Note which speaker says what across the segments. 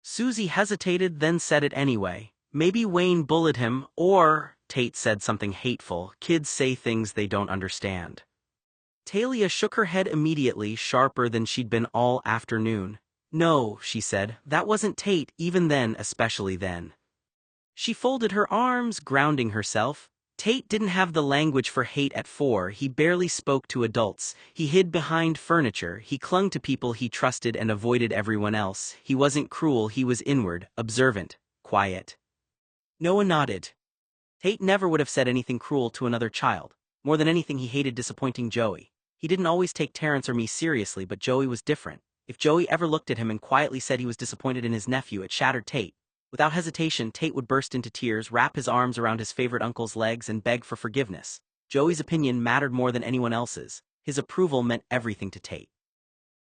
Speaker 1: Susie hesitated, then said it anyway. Maybe Wayne bullied him, or Tate said something hateful. Kids say things they don't understand. Talia shook her head immediately, sharper than she'd been all afternoon. No, she said, that wasn't Tate, even then, especially then. She folded her arms, grounding herself. Tate didn't have the language for hate at 4, he barely spoke to adults, he hid behind furniture, he clung to people he trusted and avoided everyone else. He wasn't cruel, he was inward, observant, quiet. Noah nodded. Tate never would have said anything cruel to another child. More than anything, he hated disappointing Joey. He didn't always take Terrence or me seriously, but Joey was different. If Joey ever looked at him and quietly said he was disappointed in his nephew, it shattered Tate. Without hesitation, Tate would burst into tears, wrap his arms around his favorite uncle's legs, and beg for forgiveness. Joey's opinion mattered more than anyone else's. His approval meant everything to Tate.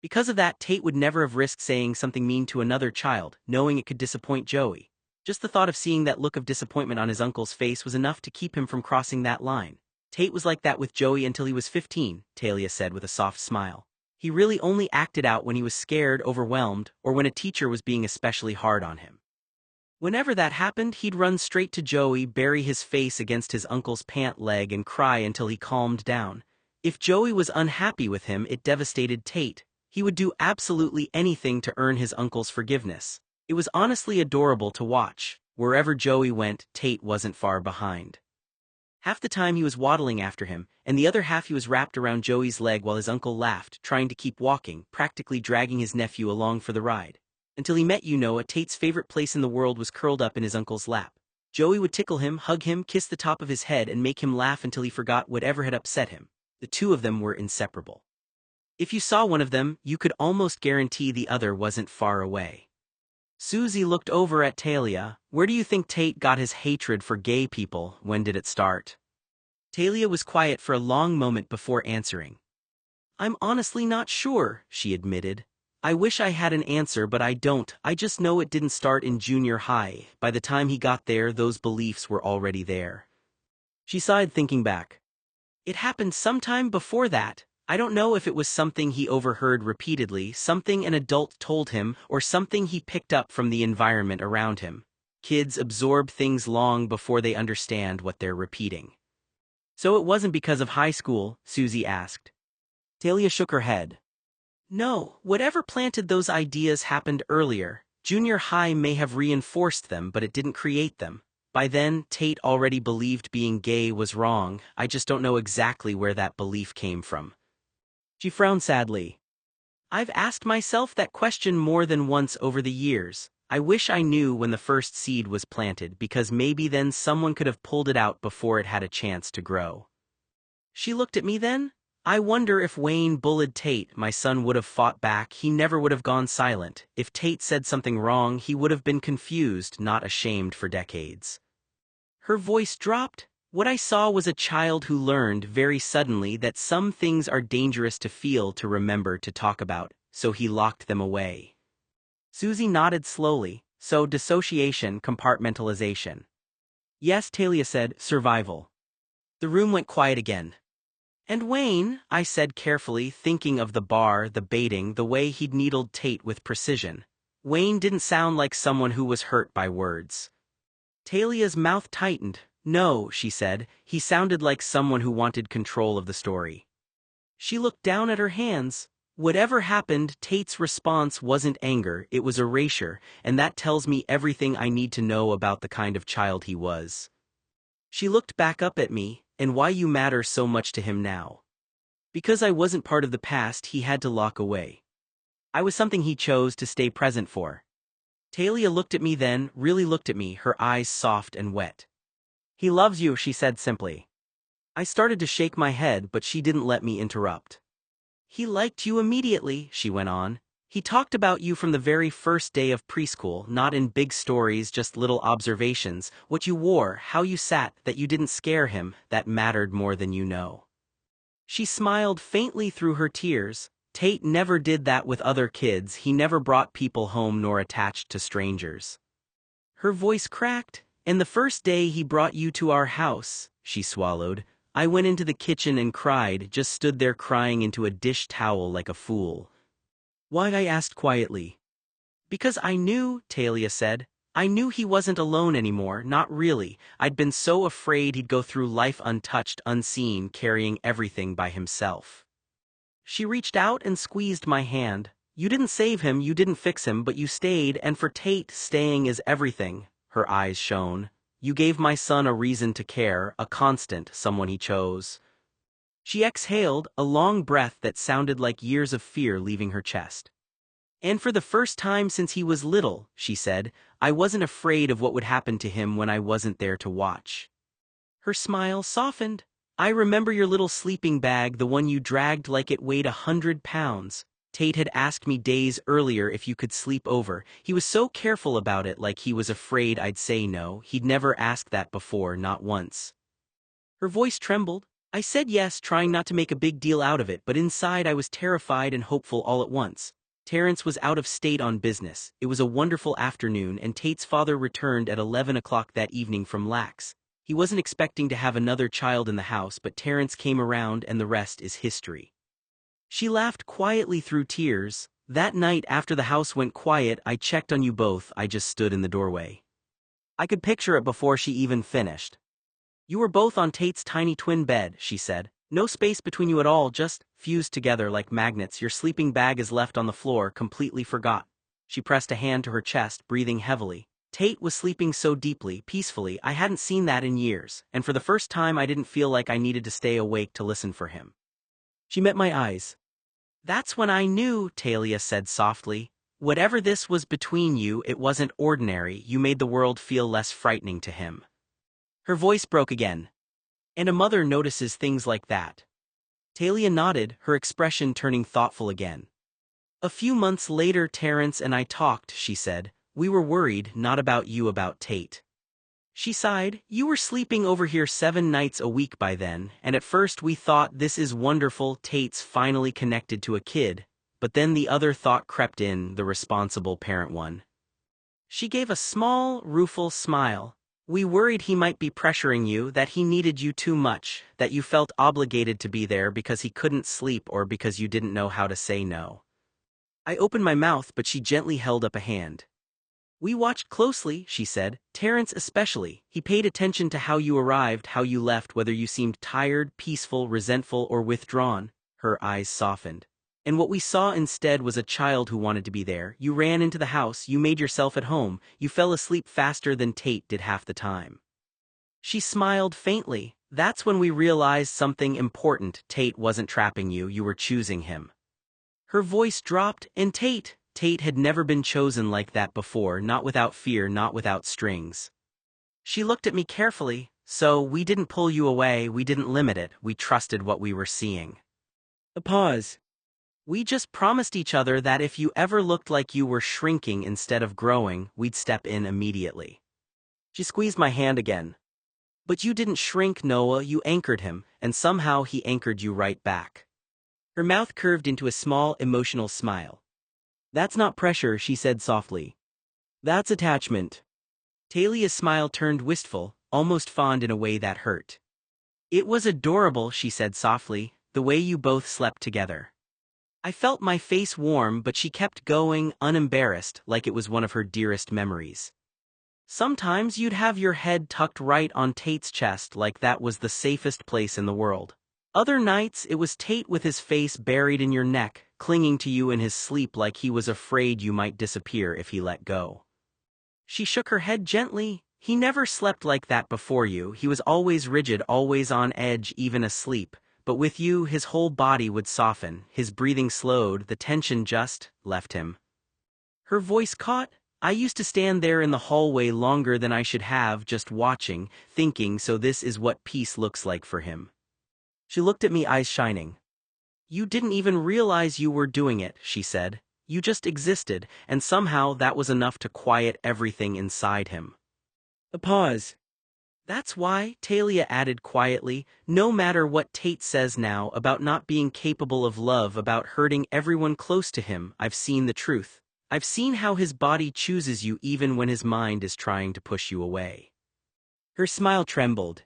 Speaker 1: Because of that, Tate would never have risked saying something mean to another child, knowing it could disappoint Joey. Just the thought of seeing that look of disappointment on his uncle's face was enough to keep him from crossing that line. Tate was like that with Joey until he was 15, Talia said with a soft smile. He really only acted out when he was scared, overwhelmed, or when a teacher was being especially hard on him. Whenever that happened, he'd run straight to Joey, bury his face against his uncle's pant leg and cry until he calmed down. If Joey was unhappy with him, it devastated Tate. He would do absolutely anything to earn his uncle's forgiveness. It was honestly adorable to watch. Wherever Joey went, Tate wasn't far behind. Half the time he was waddling after him, and the other half he was wrapped around Joey's leg while his uncle laughed, trying to keep walking, practically dragging his nephew along for the ride. Until he met Noah, Tate's favorite place in the world was curled up in his uncle's lap. Joey would tickle him, hug him, kiss the top of his head, and make him laugh until he forgot whatever had upset him. The two of them were inseparable. If you saw one of them, you could almost guarantee the other wasn't far away. Susie looked over at Talia. Where do you think Tate got his hatred for gay people? When did it start? Talia was quiet for a long moment before answering. I'm honestly not sure, she admitted. I wish I had an answer, but I don't. I just know it didn't start in junior high. By the time he got there, those beliefs were already there. She sighed, thinking back. It happened sometime before that. I don't know if it was something he overheard repeatedly, something an adult told him, or something he picked up from the environment around him. Kids absorb things long before they understand what they're repeating. So it wasn't because of high school? Susie asked. Talia shook her head. No, whatever planted those ideas happened earlier. Junior high may have reinforced them, but it didn't create them. By then, Tate already believed being gay was wrong. I just don't know exactly where that belief came from. She frowned sadly. I've asked myself that question more than once over the years. I wish I knew when the first seed was planted, because maybe then someone could have pulled it out before it had a chance to grow. She looked at me then. I wonder if Wayne bullied Tate, my son would have fought back, he never would have gone silent. If Tate said something wrong, he would have been confused, not ashamed for decades. Her voice dropped. What I saw was a child who learned very suddenly that some things are dangerous to feel, to remember, to talk about, so he locked them away. Susie nodded slowly. So dissociation, compartmentalization. Yes, Talia said, survival. The room went quiet again. And Wayne, I said carefully, thinking of the bar, the baiting, the way he'd needled Tate with precision. Wayne didn't sound like someone who was hurt by words. Talia's mouth tightened. No, she said, he sounded like someone who wanted control of the story. She looked down at her hands. Whatever happened, Tate's response wasn't anger, it was erasure, and that tells me everything I need to know about the kind of child he was. She looked back up at me. And why you matter so much to him now? Because I wasn't part of the past he had to lock away. I was something he chose to stay present for. Talia looked at me then, really looked at me, her eyes soft and wet. He loves you, she said simply. I started to shake my head, but she didn't let me interrupt. He liked you immediately, she went on. He talked about you from the very first day of preschool, not in big stories, just little observations, what you wore, how you sat, that you didn't scare him, that mattered more than you know. She smiled faintly through her tears. Tate never did that with other kids, he never brought people home nor attached to strangers. Her voice cracked. And the first day he brought you to our house, she swallowed, I went into the kitchen and cried, just stood there crying into a dish towel like a fool. Why? I asked quietly. Because I knew, Talia said. I knew he wasn't alone anymore, not really. I'd been so afraid he'd go through life untouched, unseen, carrying everything by himself. She reached out and squeezed my hand. You didn't save him, you didn't fix him, but you stayed, and for Tate, staying is everything. Her eyes shone. You gave my son a reason to care, a constant, someone he chose. She exhaled, a long breath that sounded like years of fear leaving her chest. And for the first time since he was little, she said, I wasn't afraid of what would happen to him when I wasn't there to watch. Her smile softened. I remember your little sleeping bag, the one you dragged like it weighed 100 pounds. Tate had asked me days earlier if you could sleep over. He was so careful about it, like he was afraid I'd say no. He'd never asked that before, not once. Her voice trembled. I said yes, trying not to make a big deal out of it, but inside I was terrified and hopeful all at once. Terrence was out of state on business. It was a wonderful afternoon, and Tate's father returned at 11 o'clock that evening from Lax. He wasn't expecting to have another child in the house, but Terrence came around and the rest is history. She laughed quietly through tears. That night after the house went quiet, I checked on you both. I just stood in the doorway. I could picture it before she even finished. You were both on Tate's tiny twin bed, she said. No space between you at all, just fused together like magnets. Your sleeping bag is left on the floor, completely forgot. She pressed a hand to her chest, breathing heavily. Tate was sleeping so deeply, peacefully, I hadn't seen that in years, and for the first time I didn't feel like I needed to stay awake to listen for him. She met my eyes. That's when I knew, Talia said softly. Whatever this was between you, it wasn't ordinary. You made the world feel less frightening to him. Her voice broke again. And a mother notices things like that. Talia nodded, her expression turning thoughtful again. A few months later Terrence and I talked, she said. We were worried, not about you, about Tate. She sighed. You were sleeping over here 7 nights a week by then, and at first we thought this is wonderful, Tate's finally connected to a kid, but then the other thought crept in, the responsible parent one. She gave a small, rueful smile. We worried he might be pressuring you, that he needed you too much, that you felt obligated to be there because he couldn't sleep or because you didn't know how to say no. I opened my mouth, but she gently held up a hand. We watched closely, she said, Terrence especially. He paid attention to how you arrived, how you left, whether you seemed tired, peaceful, resentful, or withdrawn. Her eyes softened. And what we saw instead was a child who wanted to be there. You ran into the house, you made yourself at home, you fell asleep faster than Tate did half the time. She smiled faintly. That's when we realized something important. Tate wasn't trapping you, you were choosing him. Her voice dropped, and Tate had never been chosen like that before, not without fear, not without strings. She looked at me carefully. So we didn't pull you away, we didn't limit it, we trusted what we were seeing. A pause. We just promised each other that if you ever looked like you were shrinking instead of growing, we'd step in immediately. She squeezed my hand again. But you didn't shrink, Noah, you anchored him, and somehow he anchored you right back. Her mouth curved into a small, emotional smile. That's not pressure, she said softly. That's attachment. Talia's smile turned wistful, almost fond in a way that hurt. It was adorable, she said softly, the way you both slept together. I felt my face warm, but she kept going, unembarrassed, like it was one of her dearest memories. Sometimes you'd have your head tucked right on Tate's chest, like that was the safest place in the world. Other nights, it was Tate with his face buried in your neck, clinging to you in his sleep like he was afraid you might disappear if he let go. She shook her head gently. He never slept like that before you. He was always rigid, always on edge, even asleep. But with you, his whole body would soften, his breathing slowed, the tension just left him. Her voice caught. I used to stand there in the hallway longer than I should have, just watching, thinking, so this is what peace looks like for him. She looked at me, eyes shining. You didn't even realize you were doing it, she said. You just existed, and somehow that was enough to quiet everything inside him. A pause. That's why, Talia added quietly, no matter what Tate says now about not being capable of love, about hurting everyone close to him, I've seen the truth. I've seen how his body chooses you even when his mind is trying to push you away. Her smile trembled.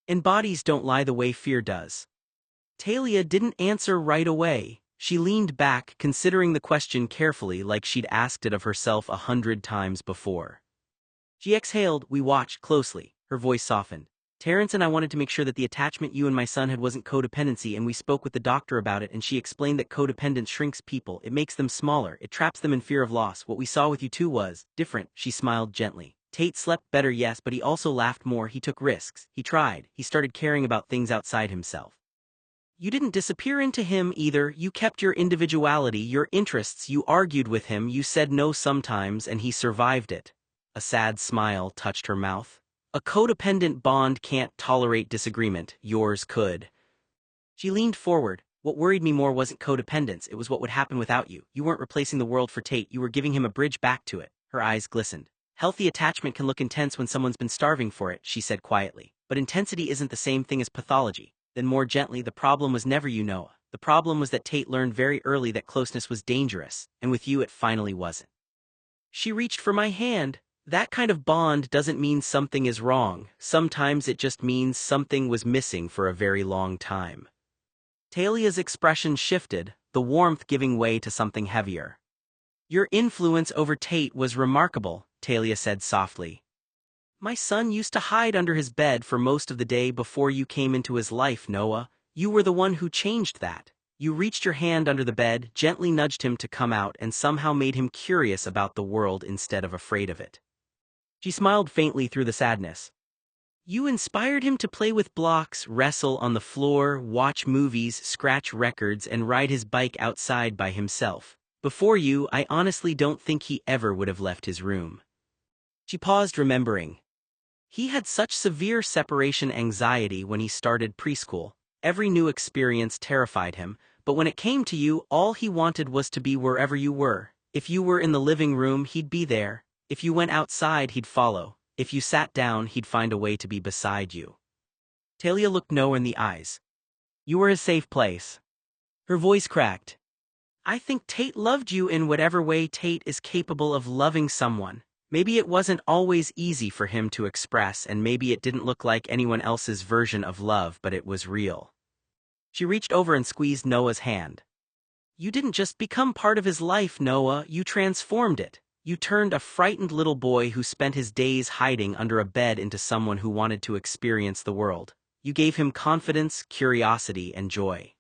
Speaker 1: And bodies don't lie the way fear does. Talia didn't answer right away. She leaned back, considering the question carefully like she'd asked it of herself 100 times before. She exhaled. We watched closely. Her voice softened. Terrence and I wanted to make sure that the attachment you and my son had wasn't codependency, and we spoke with the doctor about it, and she explained that codependence shrinks people, it makes them smaller, it traps them in fear of loss. What we saw with you two was different. She smiled gently. Tate slept better, yes, but he also laughed more. He took risks. He tried. He started caring about things outside himself. You didn't disappear into him either. You kept your individuality, your interests. You argued with him. You said no sometimes, and he survived it. A sad smile touched her mouth. A codependent bond can't tolerate disagreement. Yours could. She leaned forward. What worried me more wasn't codependence, it was what would happen without you. You weren't replacing the world for Tate, you were giving him a bridge back to it. Her eyes glistened. Healthy attachment can look intense when someone's been starving for it, she said quietly. But intensity isn't the same thing as pathology. Then more gently, the problem was never you, Noah. The problem was that Tate learned very early that closeness was dangerous, and with you it finally wasn't. She reached for my hand. That kind of bond doesn't mean something is wrong. Sometimes it just means something was missing for a very long time. Talia's expression shifted, the warmth giving way to something heavier. Your influence over Tate was remarkable, Talia said softly. My son used to hide under his bed for most of the day before you came into his life, Noah. You were the one who changed that. You reached your hand under the bed, gently nudged him to come out, and somehow made him curious about the world instead of afraid of it. She smiled faintly through the sadness. You inspired him to play with blocks, wrestle on the floor, watch movies, scratch records, and ride his bike outside by himself. Before you, I honestly don't think he ever would have left his room. She paused, remembering. He had such severe separation anxiety when he started preschool. Every new experience terrified him, but when it came to you, all he wanted was to be wherever you were. If you were in the living room, he'd be there. If you went outside, he'd follow. If you sat down, he'd find a way to be beside you. Talia looked Noah in the eyes. You were his safe place. Her voice cracked. I think Tate loved you in whatever way Tate is capable of loving someone. Maybe it wasn't always easy for him to express, and maybe it didn't look like anyone else's version of love, but it was real. She reached over and squeezed Noah's hand. You didn't just become part of his life, Noah, you transformed it. You turned a frightened little boy who spent his days hiding under a bed into someone who wanted to experience the world. You gave him confidence, curiosity, and joy.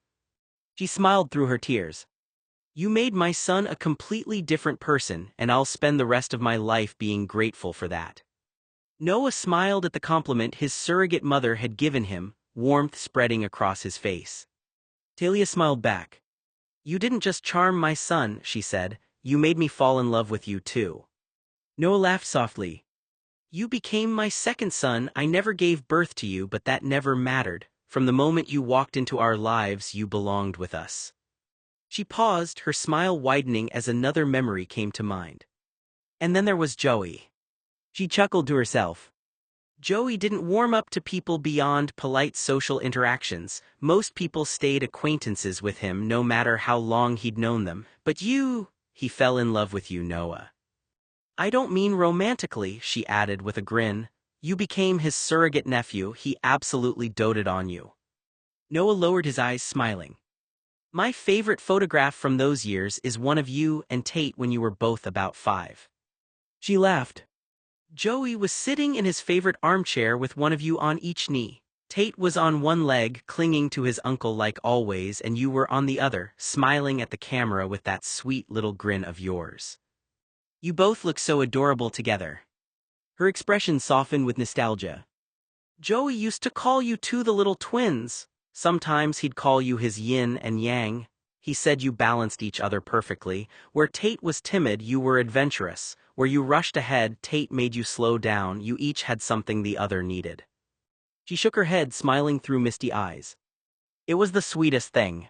Speaker 1: She smiled through her tears. You made my son a completely different person, and I'll spend the rest of my life being grateful for that. Noah smiled at the compliment his surrogate mother had given him, warmth spreading across his face. Talia smiled back. You didn't just charm my son, she said, you made me fall in love with you too. Noah laughed softly. You became my second son. I never gave birth to you, but that never mattered. From the moment you walked into our lives, you belonged with us. She paused, her smile widening as another memory came to mind. And then there was Joey. She chuckled to herself. Joey didn't warm up to people beyond polite social interactions. Most people stayed acquaintances with him no matter how long he'd known them. But he fell in love with you, Noah. I don't mean romantically, she added with a grin. You became his surrogate nephew. He absolutely doted on you. Noah lowered his eyes, smiling. My favorite photograph from those years is one of you and Tate when you were both about 5. She laughed. Joey was sitting in his favorite armchair with one of you on each knee. Tate was on one leg, clinging to his uncle like always, and you were on the other, smiling at the camera with that sweet little grin of yours. You both look so adorable together. Her expression softened with nostalgia. Joey used to call you two the little twins. Sometimes he'd call you his yin and yang. He said you balanced each other perfectly. Where Tate was timid, you were adventurous. Where you rushed ahead, Tate made you slow down. You each had something the other needed. She shook her head, smiling through misty eyes. It was the sweetest thing.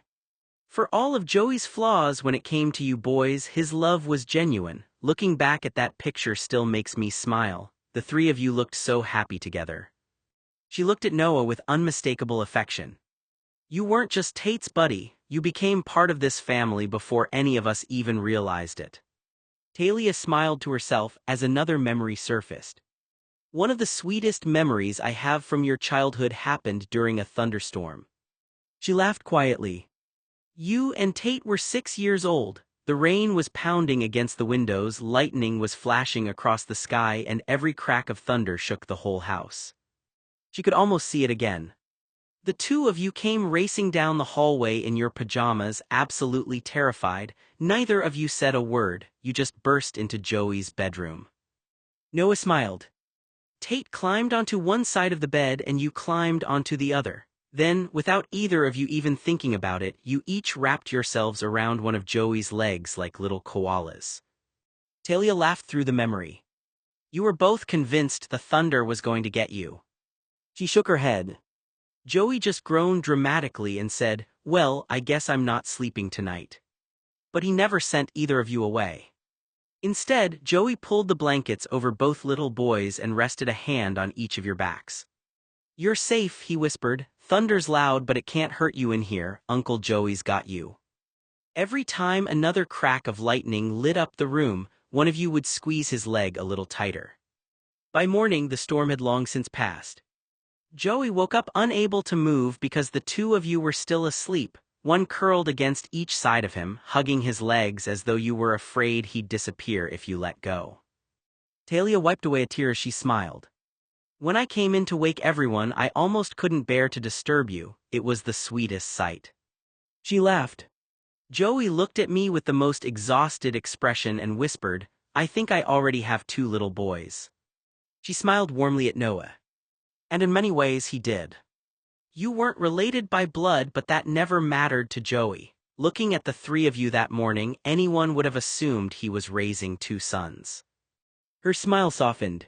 Speaker 1: For all of Joey's flaws when it came to you boys, his love was genuine. Looking back at that picture still makes me smile. The three of you looked so happy together. She looked at Noah with unmistakable affection. You weren't just Tate's buddy, you became part of this family before any of us even realized it. Talia smiled to herself as another memory surfaced. One of the sweetest memories I have from your childhood happened during a thunderstorm. She laughed quietly. You and Tate were 6 years old. The rain was pounding against the windows, lightning was flashing across the sky, and every crack of thunder shook the whole house. She could almost see it again. The two of you came racing down the hallway in your pajamas, absolutely terrified. Neither of you said a word, you just burst into Joey's bedroom. Noah smiled. Tate climbed onto one side of the bed and you climbed onto the other. Then, without either of you even thinking about it, you each wrapped yourselves around one of Joey's legs like little koalas. Talia laughed through the memory. You were both convinced the thunder was going to get you. She shook her head. Joey just groaned dramatically and said, "Well, I guess I'm not sleeping tonight." But he never sent either of you away. Instead, Joey pulled the blankets over both little boys and rested a hand on each of your backs. "You're safe," he whispered. "Thunder's loud, but it can't hurt you in here. Uncle Joey's got you." Every time another crack of lightning lit up the room, one of you would squeeze his leg a little tighter. By morning, the storm had long since passed. Joey woke up unable to move because the two of you were still asleep, one curled against each side of him, hugging his legs as though you were afraid he'd disappear if you let go. Talia wiped away a tear as she smiled. "When I came in to wake everyone, I almost couldn't bear to disturb you. It was the sweetest sight." She laughed. Joey looked at me with the most exhausted expression and whispered, "I think I already have 2 little boys." She smiled warmly at Noah. And in many ways he did. You weren't related by blood, but that never mattered to Joey. Looking at the 3 of you that morning, anyone would have assumed he was raising 2 sons. Her smile softened.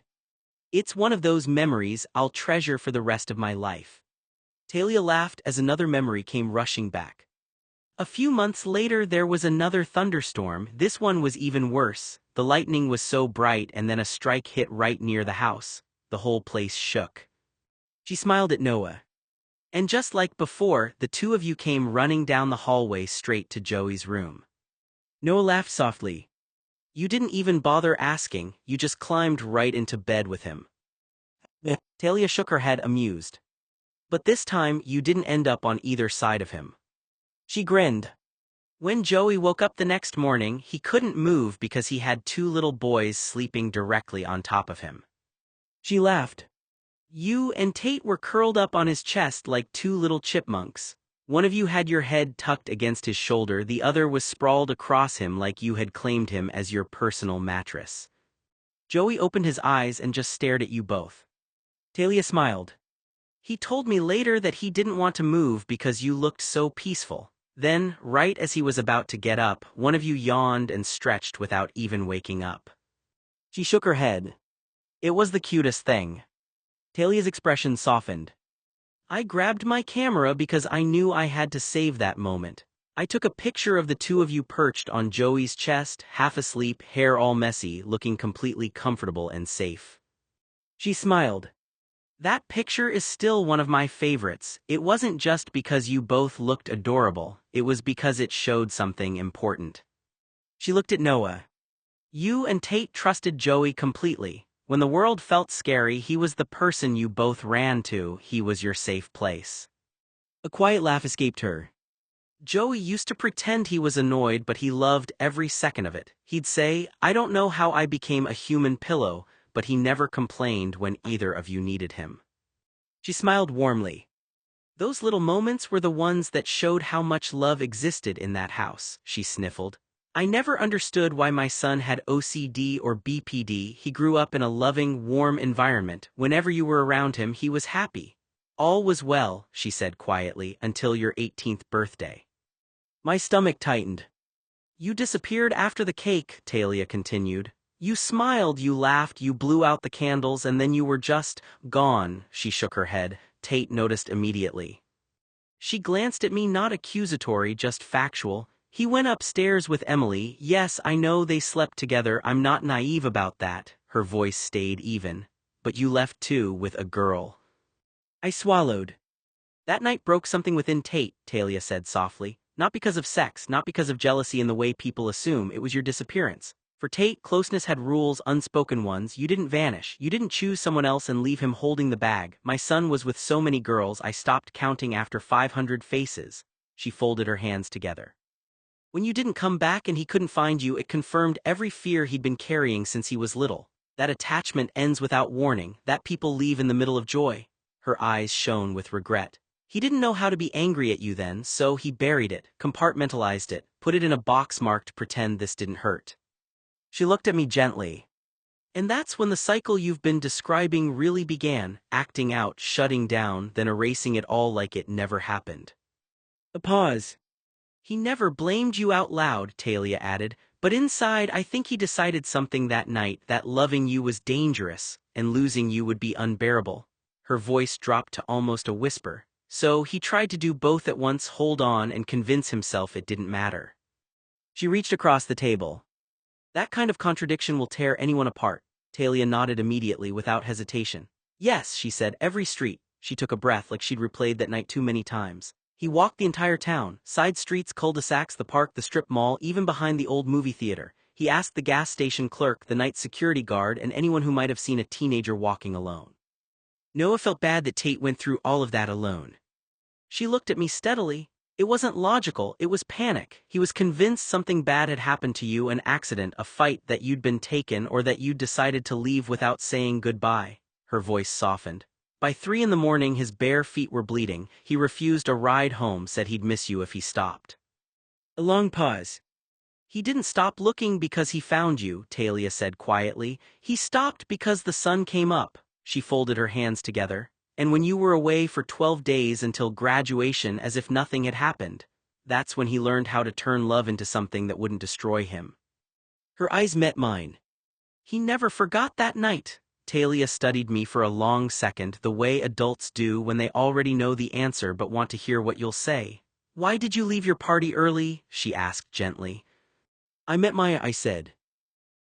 Speaker 1: "It's one of those memories I'll treasure for the rest of my life." Talia laughed as another memory came rushing back. A few months later there was another thunderstorm. This one was even worse. The lightning was so bright and then a strike hit right near the house. The whole place shook. She smiled at Noah. And just like before, the 2 of you came running down the hallway straight to Joey's room. Noah laughed softly. "You didn't even bother asking, you just climbed right into bed with him." Talia shook her head, amused. "But this time, you didn't end up on either side of him." She grinned. When Joey woke up the next morning, he couldn't move because he had 2 little boys sleeping directly on top of him. She laughed. You and Tate were curled up on his chest like 2 little chipmunks. One of you had your head tucked against his shoulder, the other was sprawled across him like you had claimed him as your personal mattress. Joey opened his eyes and just stared at you both. Talia smiled. "He told me later that he didn't want to move because you looked so peaceful." Then, right as he was about to get up, one of you yawned and stretched without even waking up. She shook her head. "It was the cutest thing." Talia's expression softened. "I grabbed my camera because I knew I had to save that moment. I took a picture of the 2 of you perched on Joey's chest, half asleep, hair all messy, looking completely comfortable and safe." She smiled. "That picture is still one of my favorites. It wasn't just because you both looked adorable, it was because it showed something important." She looked at Noah. "You and Tate trusted Joey completely. When the world felt scary, he was the person you both ran to, he was your safe place." A quiet laugh escaped her. "Joey used to pretend he was annoyed, but he loved every second of it. He'd say, 'I don't know how I became a human pillow,' but he never complained when either of you needed him." She smiled warmly. "Those little moments were the ones that showed how much love existed in that house," she sniffled. "I never understood why my son had OCD or BPD. He grew up in a loving, warm environment. Whenever you were around him, he was happy." "All was well," she said quietly, "until your 18th birthday." My stomach tightened. "You disappeared after the cake," Talia continued. "You smiled, you laughed, you blew out the candles, and then you were just gone." She shook her head. Tate noticed immediately. She glanced at me, not accusatory, just factual. "He went upstairs with Emily. Yes, I know they slept together. I'm not naive about that." Her voice stayed even. "But you left too, with a girl." I swallowed. "That night broke something within Tate," Talia said softly. "Not because of sex, not because of jealousy in the way people assume. It was your disappearance. For Tate, closeness had rules, unspoken ones. You didn't vanish. You didn't choose someone else and leave him holding the bag. My son was with so many girls I stopped counting after 500 faces." She folded her hands together. When you didn't come back and he couldn't find you, it confirmed every fear he'd been carrying since he was little. That attachment ends without warning, that people leave in the middle of joy. Her eyes shone with regret. He didn't know how to be angry at you then, so he buried it, compartmentalized it, put it in a box marked "Pretend this didn't hurt." She looked at me gently. And that's when the cycle you've been describing really began, acting out, shutting down, then erasing it all like it never happened. A pause. He never blamed you out loud, Talia added, but inside I think he decided something that night, that loving you was dangerous, and losing you would be unbearable. Her voice dropped to almost a whisper. So he tried to do both at once, hold on and convince himself it didn't matter. She reached across the table. That kind of contradiction will tear anyone apart. Talia nodded immediately without hesitation. Yes, she said, every street. She took a breath like she'd replayed that night too many times. He walked the entire town, side streets, cul-de-sacs, the park, the strip mall, even behind the old movie theater. He asked the gas station clerk, the night security guard, and anyone who might have seen a teenager walking alone. Noah felt bad that Tate went through all of that alone. She looked at me steadily. It wasn't logical, it was panic. He was convinced something bad had happened to you, an accident, a fight, that you'd been taken, or that you'd decided to leave without saying goodbye. Her voice softened. By 3 in the morning his bare feet were bleeding. He refused a ride home, said he'd miss you if he stopped. A long pause. He didn't stop looking because he found you, Talia said quietly. He stopped because the sun came up. She folded her hands together. And when you were away for 12 days until graduation as if nothing had happened, that's when he learned how to turn love into something that wouldn't destroy him. Her eyes met mine. He never forgot that night. Talia studied me for a long second, the way adults do when they already know the answer but want to hear what you'll say. Why did you leave your party early? She asked gently. I met Maya, I said.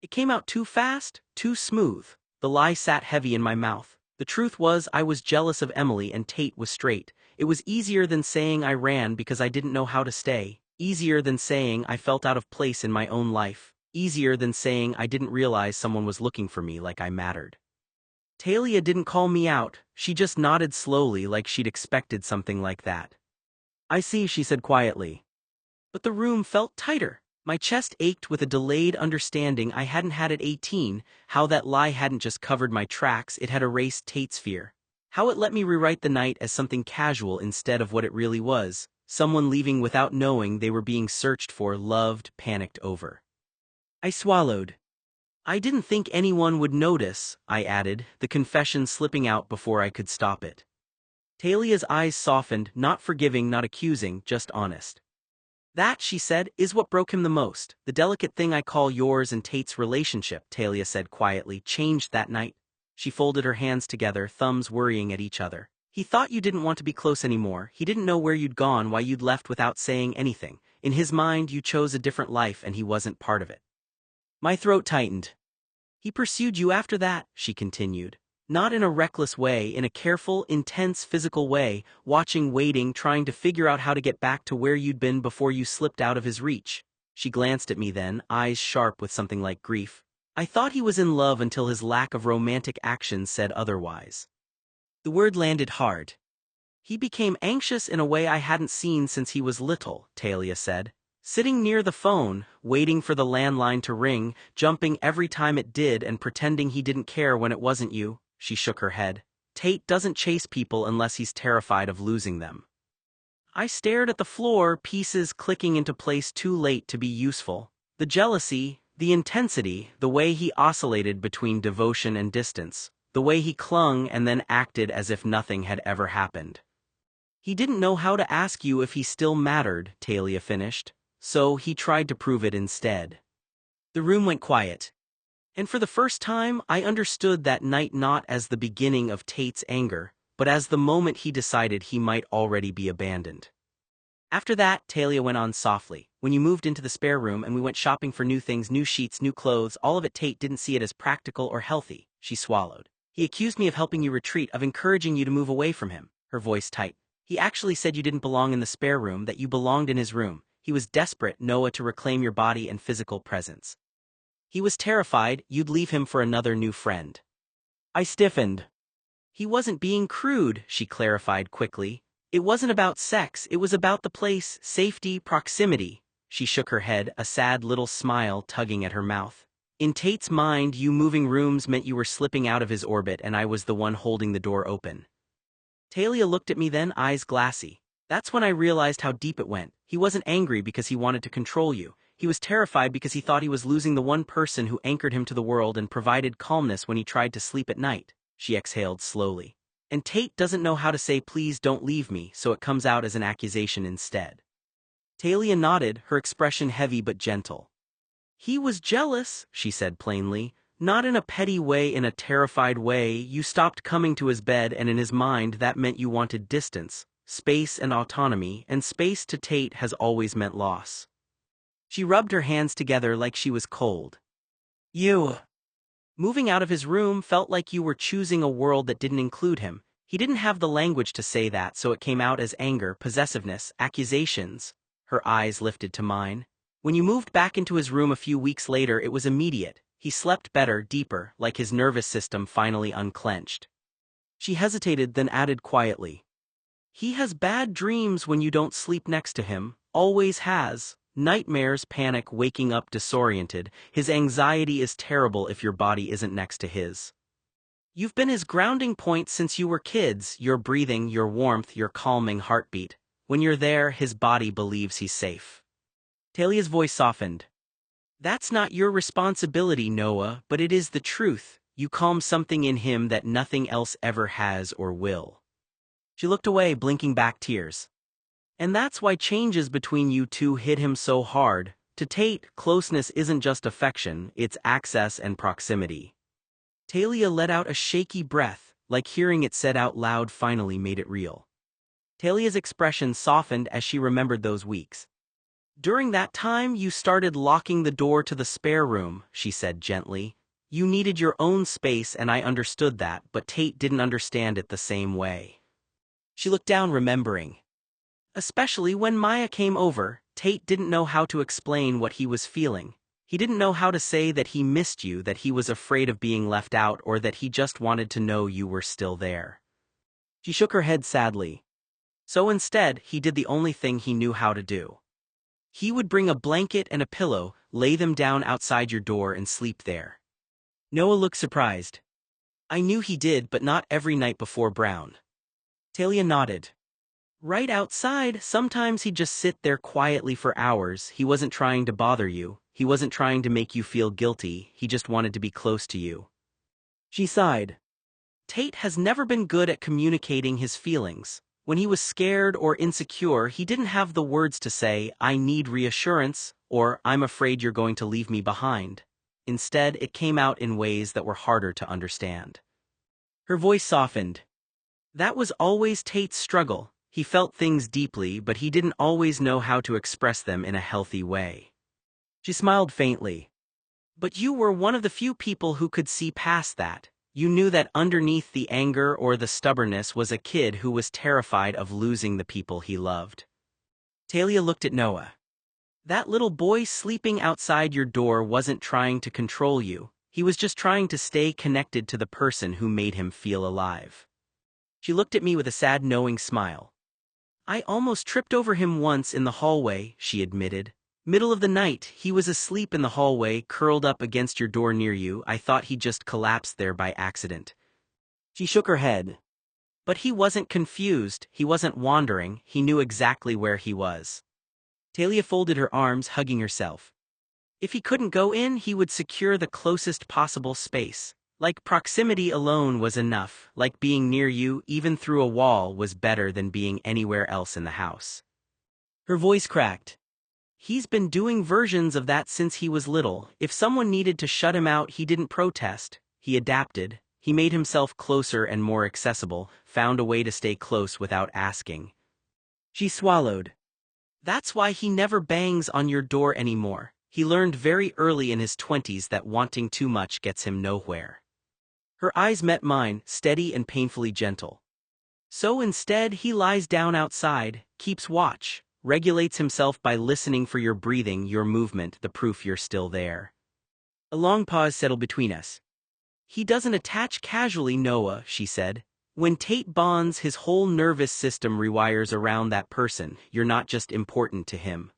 Speaker 1: It came out too fast, too smooth. The lie sat heavy in my mouth. The truth was I was jealous of Emily and Tate was straight. It was easier than saying I ran because I didn't know how to stay. Easier than saying I felt out of place in my own life. Easier than saying I didn't realize someone was looking for me like I mattered. Talia didn't call me out, she just nodded slowly like she'd expected something like that. I see, she said quietly. But the room felt tighter. My chest ached with a delayed understanding I hadn't had at 18, how that lie hadn't just covered my tracks, it had erased Tate's fear. How it let me rewrite the night as something casual instead of what it really was, someone leaving without knowing they were being searched for, loved, panicked over. I swallowed. I didn't think anyone would notice, I added, the confession slipping out before I could stop it. Talia's eyes softened, not forgiving, not accusing, just honest. That, she said, is what broke him the most. The delicate thing I call yours and Tate's relationship, Talia said quietly, changed that night. She folded her hands together, thumbs worrying at each other. He thought you didn't want to be close anymore. He didn't know where you'd gone, why you'd left without saying anything. In his mind, you chose a different life and he wasn't part of it. My throat tightened. He pursued you after that, she continued. Not in a reckless way, in a careful, intense physical way, watching, waiting, trying to figure out how to get back to where you'd been before you slipped out of his reach. She glanced at me then, eyes sharp with something like grief. I thought he was in love until his lack of romantic action said otherwise. The word landed hard. He became anxious in a way I hadn't seen since he was little, Talia said. Sitting near the phone, waiting for the landline to ring, jumping every time it did and pretending he didn't care when it wasn't you. She shook her head. Tate doesn't chase people unless he's terrified of losing them. I stared at the floor, pieces clicking into place too late to be useful. The jealousy, the intensity, the way he oscillated between devotion and distance, the way he clung and then acted as if nothing had ever happened. He didn't know how to ask you if he still mattered, Talia finished. So he tried to prove it instead. The room went quiet. And for the first time, I understood that night not as the beginning of Tate's anger, but as the moment he decided he might already be abandoned. After that, Talia went on softly, when you moved into the spare room and we went shopping for new things, new sheets, new clothes, all of it, Tate didn't see it as practical or healthy. She swallowed. He accused me of helping you retreat, of encouraging you to move away from him. Her voice tight. He actually said you didn't belong in the spare room, that you belonged in his room. He was desperate, Noah, to reclaim your body and physical presence. He was terrified you'd leave him for another new friend. I stiffened. He wasn't being crude, she clarified quickly. It wasn't about sex, it was about the place, safety, proximity. She shook her head, a sad little smile tugging at her mouth. In Tate's mind, you moving rooms meant you were slipping out of his orbit and I was the one holding the door open. Talia looked at me then, eyes glassy. That's when I realized how deep it went. He wasn't angry because he wanted to control you. He was terrified because he thought he was losing the one person who anchored him to the world and provided calmness when he tried to sleep at night. She exhaled slowly. And Tate doesn't know how to say please don't leave me, so it comes out as an accusation instead. Talia nodded, her expression heavy but gentle. He was jealous, she said plainly. Not in a petty way, in a terrified way. You stopped coming to his bed, and in his mind that meant you wanted distance, space and autonomy, and space to Tate has always meant loss. She rubbed her hands together like she was cold. You. Moving out of his room felt like you were choosing a world that didn't include him. He didn't have the language to say that, so it came out as anger, possessiveness, accusations. Her eyes lifted to mine. When you moved back into his room a few weeks later, it was immediate. He slept better, deeper, like his nervous system finally unclenched. She hesitated, then added quietly. He has bad dreams when you don't sleep next to him, always has. Nightmares, panic, waking up disoriented. His anxiety is terrible if your body isn't next to his. You've been his grounding point since you were kids, your breathing, your warmth, your calming heartbeat. When you're there, his body believes he's safe. Talia's voice softened. That's not your responsibility, Noah, but it is the truth. You calm something in him that nothing else ever has or will. She looked away, blinking back tears. And that's why changes between you two hit him so hard. To Tate, closeness isn't just affection, it's access and proximity. Talia let out a shaky breath, like hearing it said out loud finally made it real. Talia's expression softened as she remembered those weeks. During that time, you started locking the door to the spare room, she said gently. You needed your own space and I understood that, but Tate didn't understand it the same way. She looked down, remembering. Especially when Maya came over, Tate didn't know how to explain what he was feeling. He didn't know how to say that he missed you, that he was afraid of being left out, or that he just wanted to know you were still there. She shook her head sadly. So instead, he did the only thing he knew how to do. He would bring a blanket and a pillow, lay them down outside your door and sleep there. Noah looked surprised. I knew he did, but not every night before Brown. Talia nodded. Right outside, sometimes he'd just sit there quietly for hours. He wasn't trying to bother you. He wasn't trying to make you feel guilty. He just wanted to be close to you. She sighed. Tate has never been good at communicating his feelings. When he was scared or insecure, he didn't have the words to say, I need reassurance, or I'm afraid you're going to leave me behind. Instead, it came out in ways that were harder to understand. Her voice softened. That was always Tate's struggle. He felt things deeply, but he didn't always know how to express them in a healthy way. She smiled faintly. But you were one of the few people who could see past that. You knew that underneath the anger or the stubbornness was a kid who was terrified of losing the people he loved. Talia looked at Noah. That little boy sleeping outside your door wasn't trying to control you. He was just trying to stay connected to the person who made him feel alive. She looked at me with a sad, knowing smile. I almost tripped over him once in the hallway, she admitted. Middle of the night, he was asleep in the hallway, curled up against your door near you. I thought he just collapsed there by accident. She shook her head. But he wasn't confused, he wasn't wandering, he knew exactly where he was. Talia folded her arms, hugging herself. If he couldn't go in, he would secure the closest possible space. Like proximity alone was enough, like being near you, even through a wall, was better than being anywhere else in the house. Her voice cracked. He's been doing versions of that since he was little. If someone needed to shut him out, he didn't protest. He adapted. He made himself closer and more accessible, found a way to stay close without asking. She swallowed. That's why he never bangs on your door anymore. He learned very early in his 20s that wanting too much gets him nowhere. Her eyes met mine, steady and painfully gentle. So instead, he lies down outside, keeps watch. Regulates himself by listening for your breathing, your movement, the proof you're still there. A long pause settled between us. He doesn't attach casually, Noah, she said. When Tate bonds, his whole nervous system rewires around that person. You're not just important to him.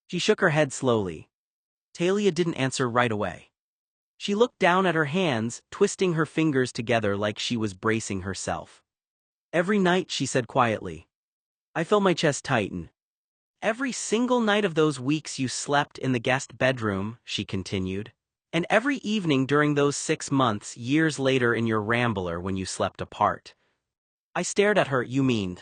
Speaker 1: She shook her head slowly. Talia didn't answer right away. She looked down at her hands, twisting her fingers together like she was bracing herself. Every night, she said quietly. I felt my chest tighten. Every single night of those weeks you slept in the guest bedroom, she continued. And every evening during those 6 months, years later in your Rambler when you slept apart. I stared at her. You mean?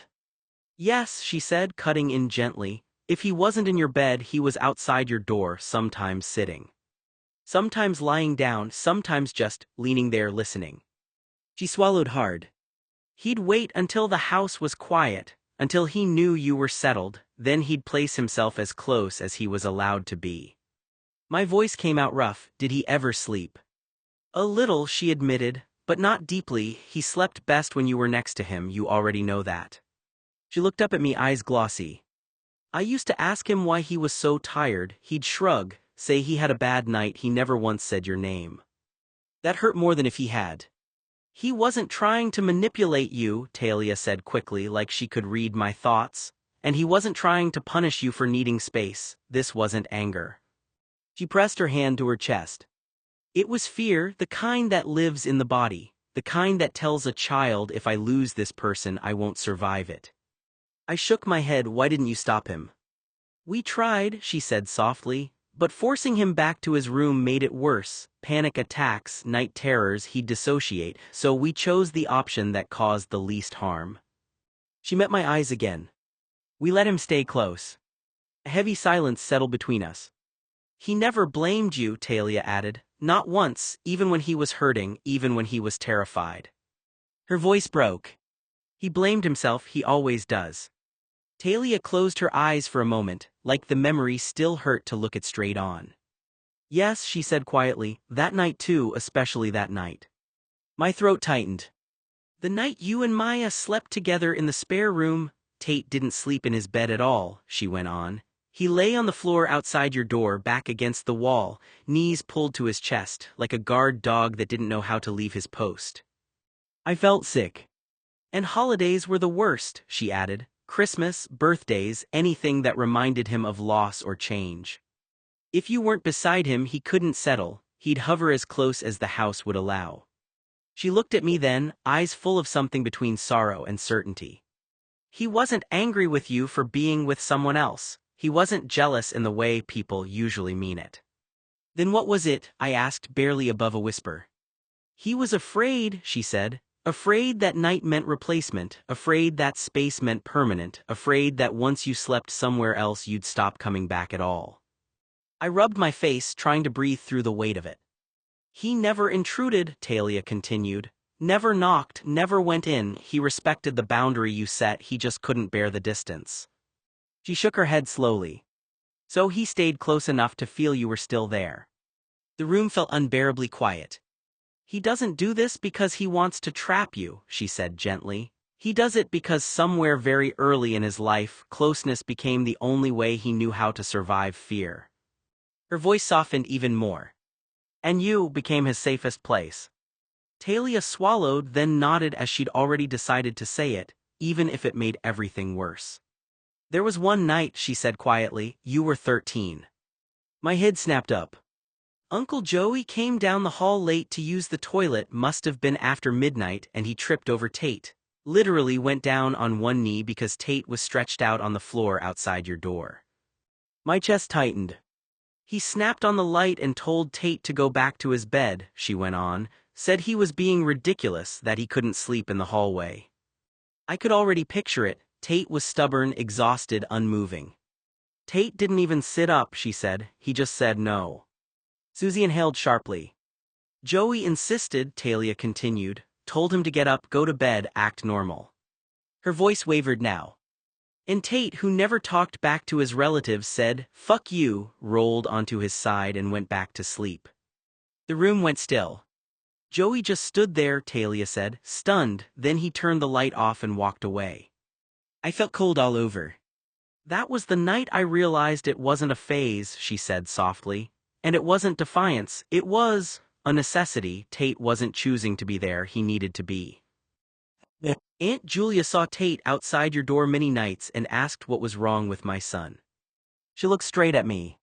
Speaker 1: Yes, she said, cutting in gently. If he wasn't in your bed, he was outside your door, sometimes sitting. Sometimes lying down, sometimes just leaning there listening. She swallowed hard. He'd wait until the house was quiet, until he knew you were settled, then he'd place himself as close as he was allowed to be. My voice came out rough. Did he ever sleep? A little, she admitted, but not deeply. He slept best when you were next to him, you already know that. She looked up at me, eyes glossy. I used to ask him why he was so tired. He'd shrug, say he had a bad night. He never once said your name. That hurt more than if he had. He wasn't trying to manipulate you, Talia said quickly, like she could read my thoughts. And he wasn't trying to punish you for needing space. This wasn't anger. She pressed her hand to her chest. It was fear, the kind that lives in the body, the kind that tells a child, if I lose this person, I won't survive it. I shook my head. Why didn't you stop him? We tried, she said softly, but forcing him back to his room made it worse. Panic attacks, night terrors, he'd dissociate, so we chose the option that caused the least harm. She met my eyes again. We let him stay close. A heavy silence settled between us. He never blamed you, Talia added. Not once, even when he was hurting, even when he was terrified. Her voice broke. He blamed himself, he always does. Talia closed her eyes for a moment, like the memory still hurt to look it straight on. Yes, she said quietly, that night too, especially that night. My throat tightened. The night you and Maya slept together in the spare room, Tate didn't sleep in his bed at all, she went on. He lay on the floor outside your door, back against the wall, knees pulled to his chest, like a guard dog that didn't know how to leave his post. I felt sick. And holidays were the worst, she added. Christmas, birthdays, anything that reminded him of loss or change. If you weren't beside him, he couldn't settle. He'd hover as close as the house would allow. She looked at me then, eyes full of something between sorrow and certainty. He wasn't angry with you for being with someone else. He wasn't jealous in the way people usually mean it. Then what was it? I asked, barely above a whisper. He was afraid, she said. Afraid that night meant replacement, afraid that space meant permanent, afraid that once you slept somewhere else you'd stop coming back at all. I rubbed my face, trying to breathe through the weight of it. He never intruded, Talia continued. Never knocked, never went in. He respected the boundary you set, he just couldn't bear the distance. She shook her head slowly. So he stayed close enough to feel you were still there. The room felt unbearably quiet. He doesn't do this because he wants to trap you, she said gently. He does it because somewhere very early in his life, closeness became the only way he knew how to survive fear. Her voice softened even more. And you became his safest place. Talia swallowed, then nodded as she'd already decided to say it, even if it made everything worse. There was one night, she said quietly, you were 13. My head snapped up. Uncle Joey came down the hall late to use the toilet, must have been after midnight, and he tripped over Tate. Literally went down on one knee because Tate was stretched out on the floor outside your door. My chest tightened. He snapped on the light and told Tate to go back to his bed, she went on, said he was being ridiculous, that he couldn't sleep in the hallway. I could already picture it. Tate was stubborn, exhausted, unmoving. Tate didn't even sit up, she said, he just said no. Susie inhaled sharply. Joey insisted, Talia continued, told him to get up, go to bed, act normal. Her voice wavered now. And Tate, who never talked back to his relatives, said, fuck you, rolled onto his side and went back to sleep. The room went still. Joey just stood there, Talia said, stunned, then he turned the light off and walked away. I felt cold all over. That was the night I realized it wasn't a phase, she said softly. And it wasn't defiance, it was a necessity. Tate wasn't choosing to be there, he needed to be. Aunt Julia saw Tate outside your door many nights and asked what was wrong with my son. She looked straight at me.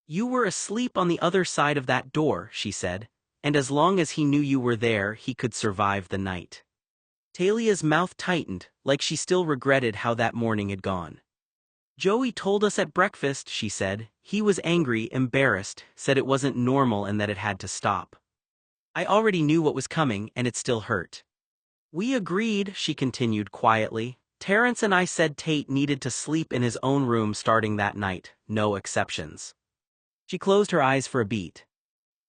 Speaker 1: You were asleep on the other side of that door, she said, and as long as he knew you were there, he could survive the night. Talia's mouth tightened, like she still regretted how that morning had gone. Joey told us at breakfast, she said. He was angry, embarrassed, said it wasn't normal and that it had to stop. I already knew what was coming, and it still hurt. We agreed, she continued quietly. Terrence and I said Tate needed to sleep in his own room starting that night, no exceptions. She closed her eyes for a beat.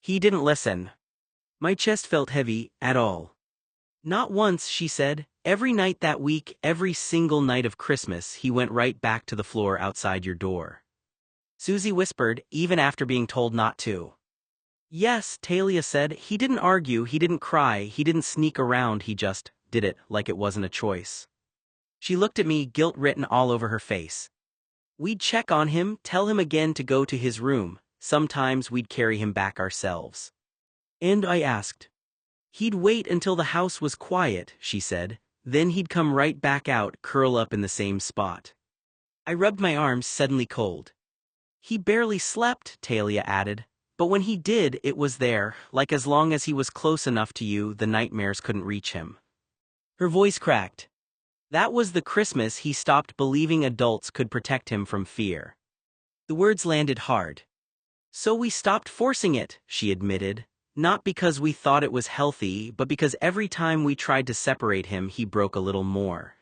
Speaker 1: He didn't listen. My chest felt heavy, at all. Not once, she said. Every night that week, every single night of Christmas, he went right back to the floor outside your door. Susie whispered, even after being told not to. Yes, Talia said. He didn't argue, he didn't cry, he didn't sneak around, he just did it like it wasn't a choice. She looked at me, guilt written all over her face. We'd check on him, tell him again to go to his room. Sometimes we'd carry him back ourselves. And I asked. He'd wait until the house was quiet, she said. Then he'd come right back out, curl up in the same spot. I rubbed my arms, suddenly cold. He barely slept, Talia added. But when he did, it was there, like as long as he was close enough to you, the nightmares couldn't reach him. Her voice cracked. That was the Christmas he stopped believing adults could protect him from fear. The words landed hard. So we stopped forcing it, she admitted. Not because we thought it was healthy, but because every time we tried to separate him, he broke a little more.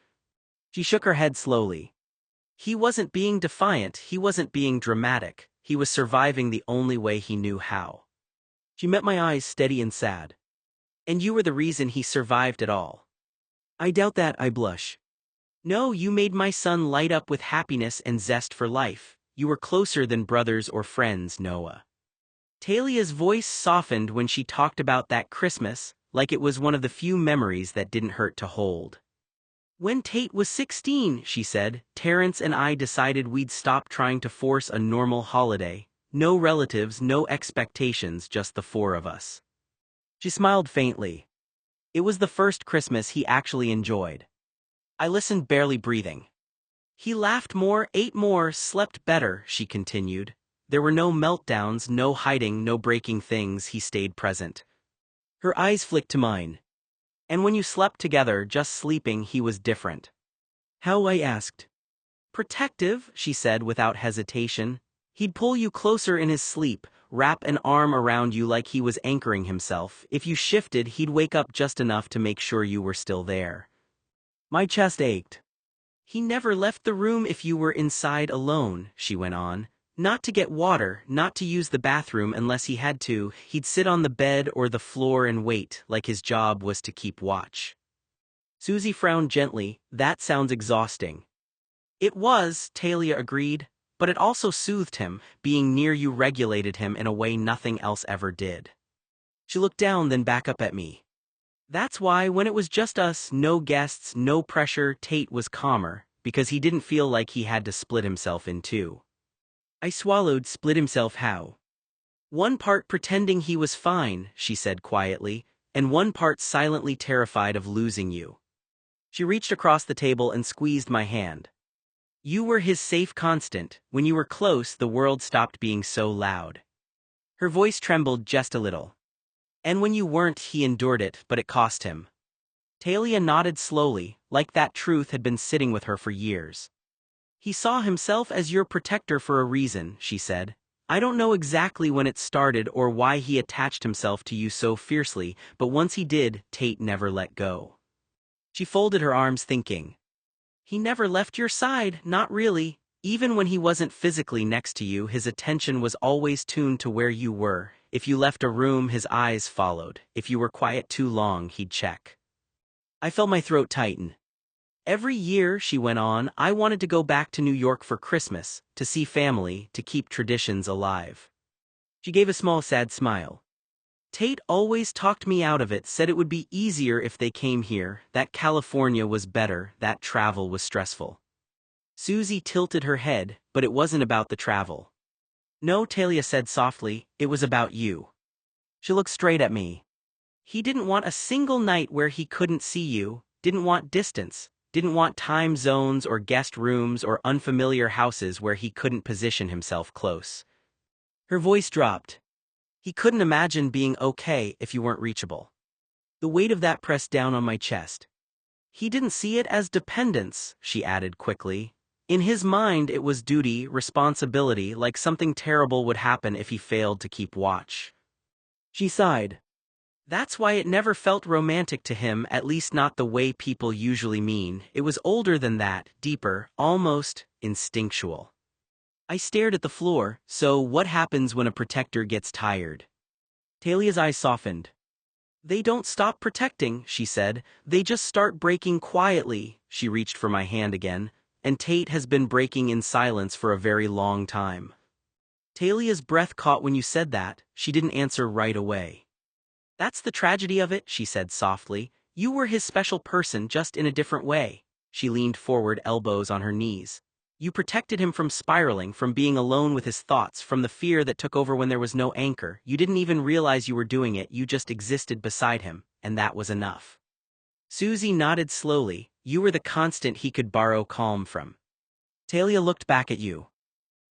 Speaker 1: She shook her head slowly. He wasn't being defiant, he wasn't being dramatic, he was surviving the only way he knew how. She met my eyes, steady and sad. And you were the reason he survived it all. I doubt that, I blush. No, you made my son light up with happiness and zest for life. You were closer than brothers or friends, Noah. Talia's voice softened when she talked about that Christmas, like it was one of the few memories that didn't hurt to hold. When Tate was 16, she said, Terrence and I decided we'd stop trying to force a normal holiday. No relatives, no expectations, just the four of us. She smiled faintly. It was the first Christmas he actually enjoyed. I listened, barely breathing. He laughed more, ate more, slept better, she continued. There were no meltdowns, no hiding, no breaking things, he stayed present. Her eyes flicked to mine. And when you slept together, just sleeping, he was different. How? I asked. Protective, she said without hesitation. He'd pull you closer in his sleep, wrap an arm around you like he was anchoring himself. If you shifted, he'd wake up just enough to make sure you were still there. My chest ached. He never left the room if you were inside alone, she went on. Not to get water, not to use the bathroom unless he had to. He'd sit on the bed or the floor and wait, like his job was to keep watch. Susie frowned gently. That sounds exhausting. It was, Talia agreed, but it also soothed him. Being near you regulated him in a way nothing else ever did. She looked down, then back up at me. That's why when it was just us, no guests, no pressure, Tate was calmer, because he didn't feel like he had to split himself in two. I swallowed. Split himself how? One part pretending he was fine, she said quietly, and one part silently terrified of losing you. She reached across the table and squeezed my hand. You were his safe constant. When you were close, the world stopped being so loud. Her voice trembled just a little. And when you weren't, he endured it, but it cost him. Talia nodded slowly, like that truth had been sitting with her for years. He saw himself as your protector for a reason, she said. I don't know exactly when it started or why he attached himself to you so fiercely, but once he did, Tate never let go. She folded her arms, thinking. He never left your side, not really. Even when he wasn't physically next to you, his attention was always tuned to where you were. If you left a room, his eyes followed. If you were quiet too long, he'd check. I felt my throat tighten. Every year, she went on, I wanted to go back to New York for Christmas, to see family, to keep traditions alive. She gave a small sad smile. Tate always talked me out of it, said it would be easier if they came here, that California was better, that travel was stressful. Susie tilted her head, but it wasn't about the travel. No, Talia said softly, it was about you. She looked straight at me. He didn't want a single night where he couldn't see you. didn't want distance, didn't want time zones or guest rooms or unfamiliar houses where he couldn't position himself close. Her voice dropped. He couldn't imagine being okay if you weren't reachable. The weight of that pressed down on my chest. He didn't see it as dependence, she added quickly. In his mind it was duty, responsibility, like something terrible would happen if he failed to keep watch. She sighed. That's why it never felt romantic to him, at least not the way people usually mean. It was older than that, deeper, almost instinctual. I stared at the floor. So what happens when a protector gets tired? Talia's eyes softened. They don't stop protecting, she said. They just start breaking quietly. She reached for my hand again. And Tate has been breaking in silence for a very long time. Talia's breath caught when you said that. She didn't answer right away. That's the tragedy of it, she said softly. You were his special person, just in a different way. She leaned forward, elbows on her knees. You protected him from spiraling, from being alone with his thoughts, from the fear that took over when there was no anchor. You didn't even realize you were doing it, you just existed beside him, and that was enough. Susie nodded slowly. You were the constant he could borrow calm from. Talia looked back at you.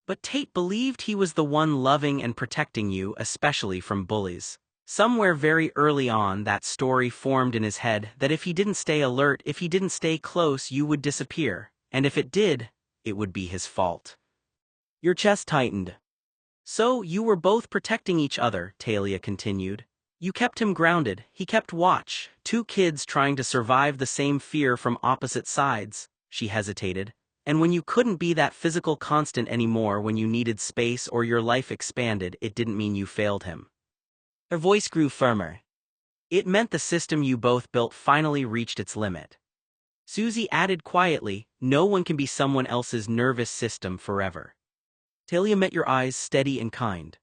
Speaker 1: But Tate believed he was the one loving and protecting you, especially from bullies. Somewhere very early on that story formed in his head that if he didn't stay alert, if he didn't stay close, you would disappear, and if it did, it would be his fault. Your chest tightened. So you were both protecting each other, Talia continued. You kept him grounded, he kept watch, two kids trying to survive the same fear from opposite sides. She hesitated. And when you couldn't be that physical constant anymore, when you needed space or your life expanded, it didn't mean you failed him. Her voice grew firmer. It meant the system you both built finally reached its limit. Susie added quietly, no one can be someone else's nervous system forever. Talia met your eyes, steady and kind.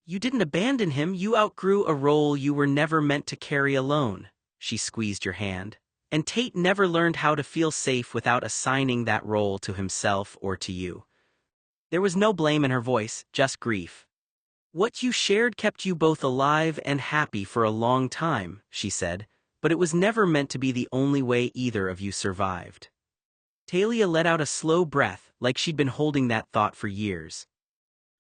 Speaker 1: You didn't abandon him, you outgrew a role you were never meant to carry alone. She squeezed your hand. And Tate never learned how to feel safe without assigning that role to himself or to you. There was no blame in her voice, just grief. What you shared kept you both alive and happy for a long time, she said, but it was never meant to be the only way either of you survived. Talia let out a slow breath, like she'd been holding that thought for years.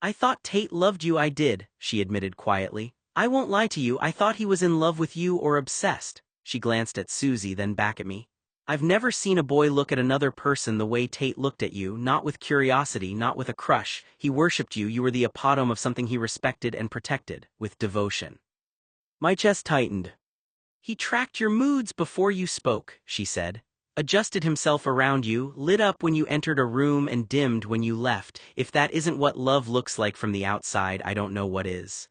Speaker 1: I thought Tate loved you, I did, she admitted quietly. I won't lie to you, I thought he was in love with you or obsessed. She glanced at Susie, then back at me. I've never seen a boy look at another person the way Tate looked at you, not with curiosity, not with a crush. He worshipped you, you were the epitome of something he respected and protected, with devotion. My chest tightened. He tracked your moods before you spoke, she said. Adjusted himself around you, lit up when you entered a room and dimmed when you left. If that isn't what love looks like from the outside, I don't know what is.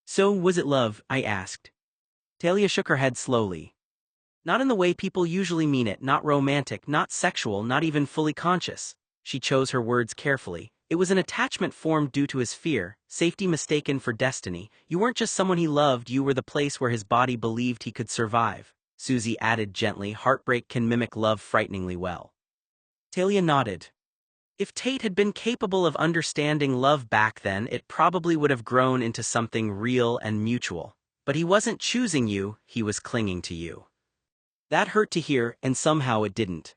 Speaker 1: So, was it love? I asked. Talia shook her head slowly. Not in the way people usually mean it, not romantic, not sexual, not even fully conscious. She chose her words carefully. It was an attachment formed due to his fear, safety mistaken for destiny. You weren't just someone he loved, you were the place where his body believed he could survive. Susie added gently, heartbreak can mimic love frighteningly well. Talia nodded. If Tate had been capable of understanding love back then, it probably would have grown into something real and mutual. But he wasn't choosing you, he was clinging to you. That hurt to hear, and somehow it didn't.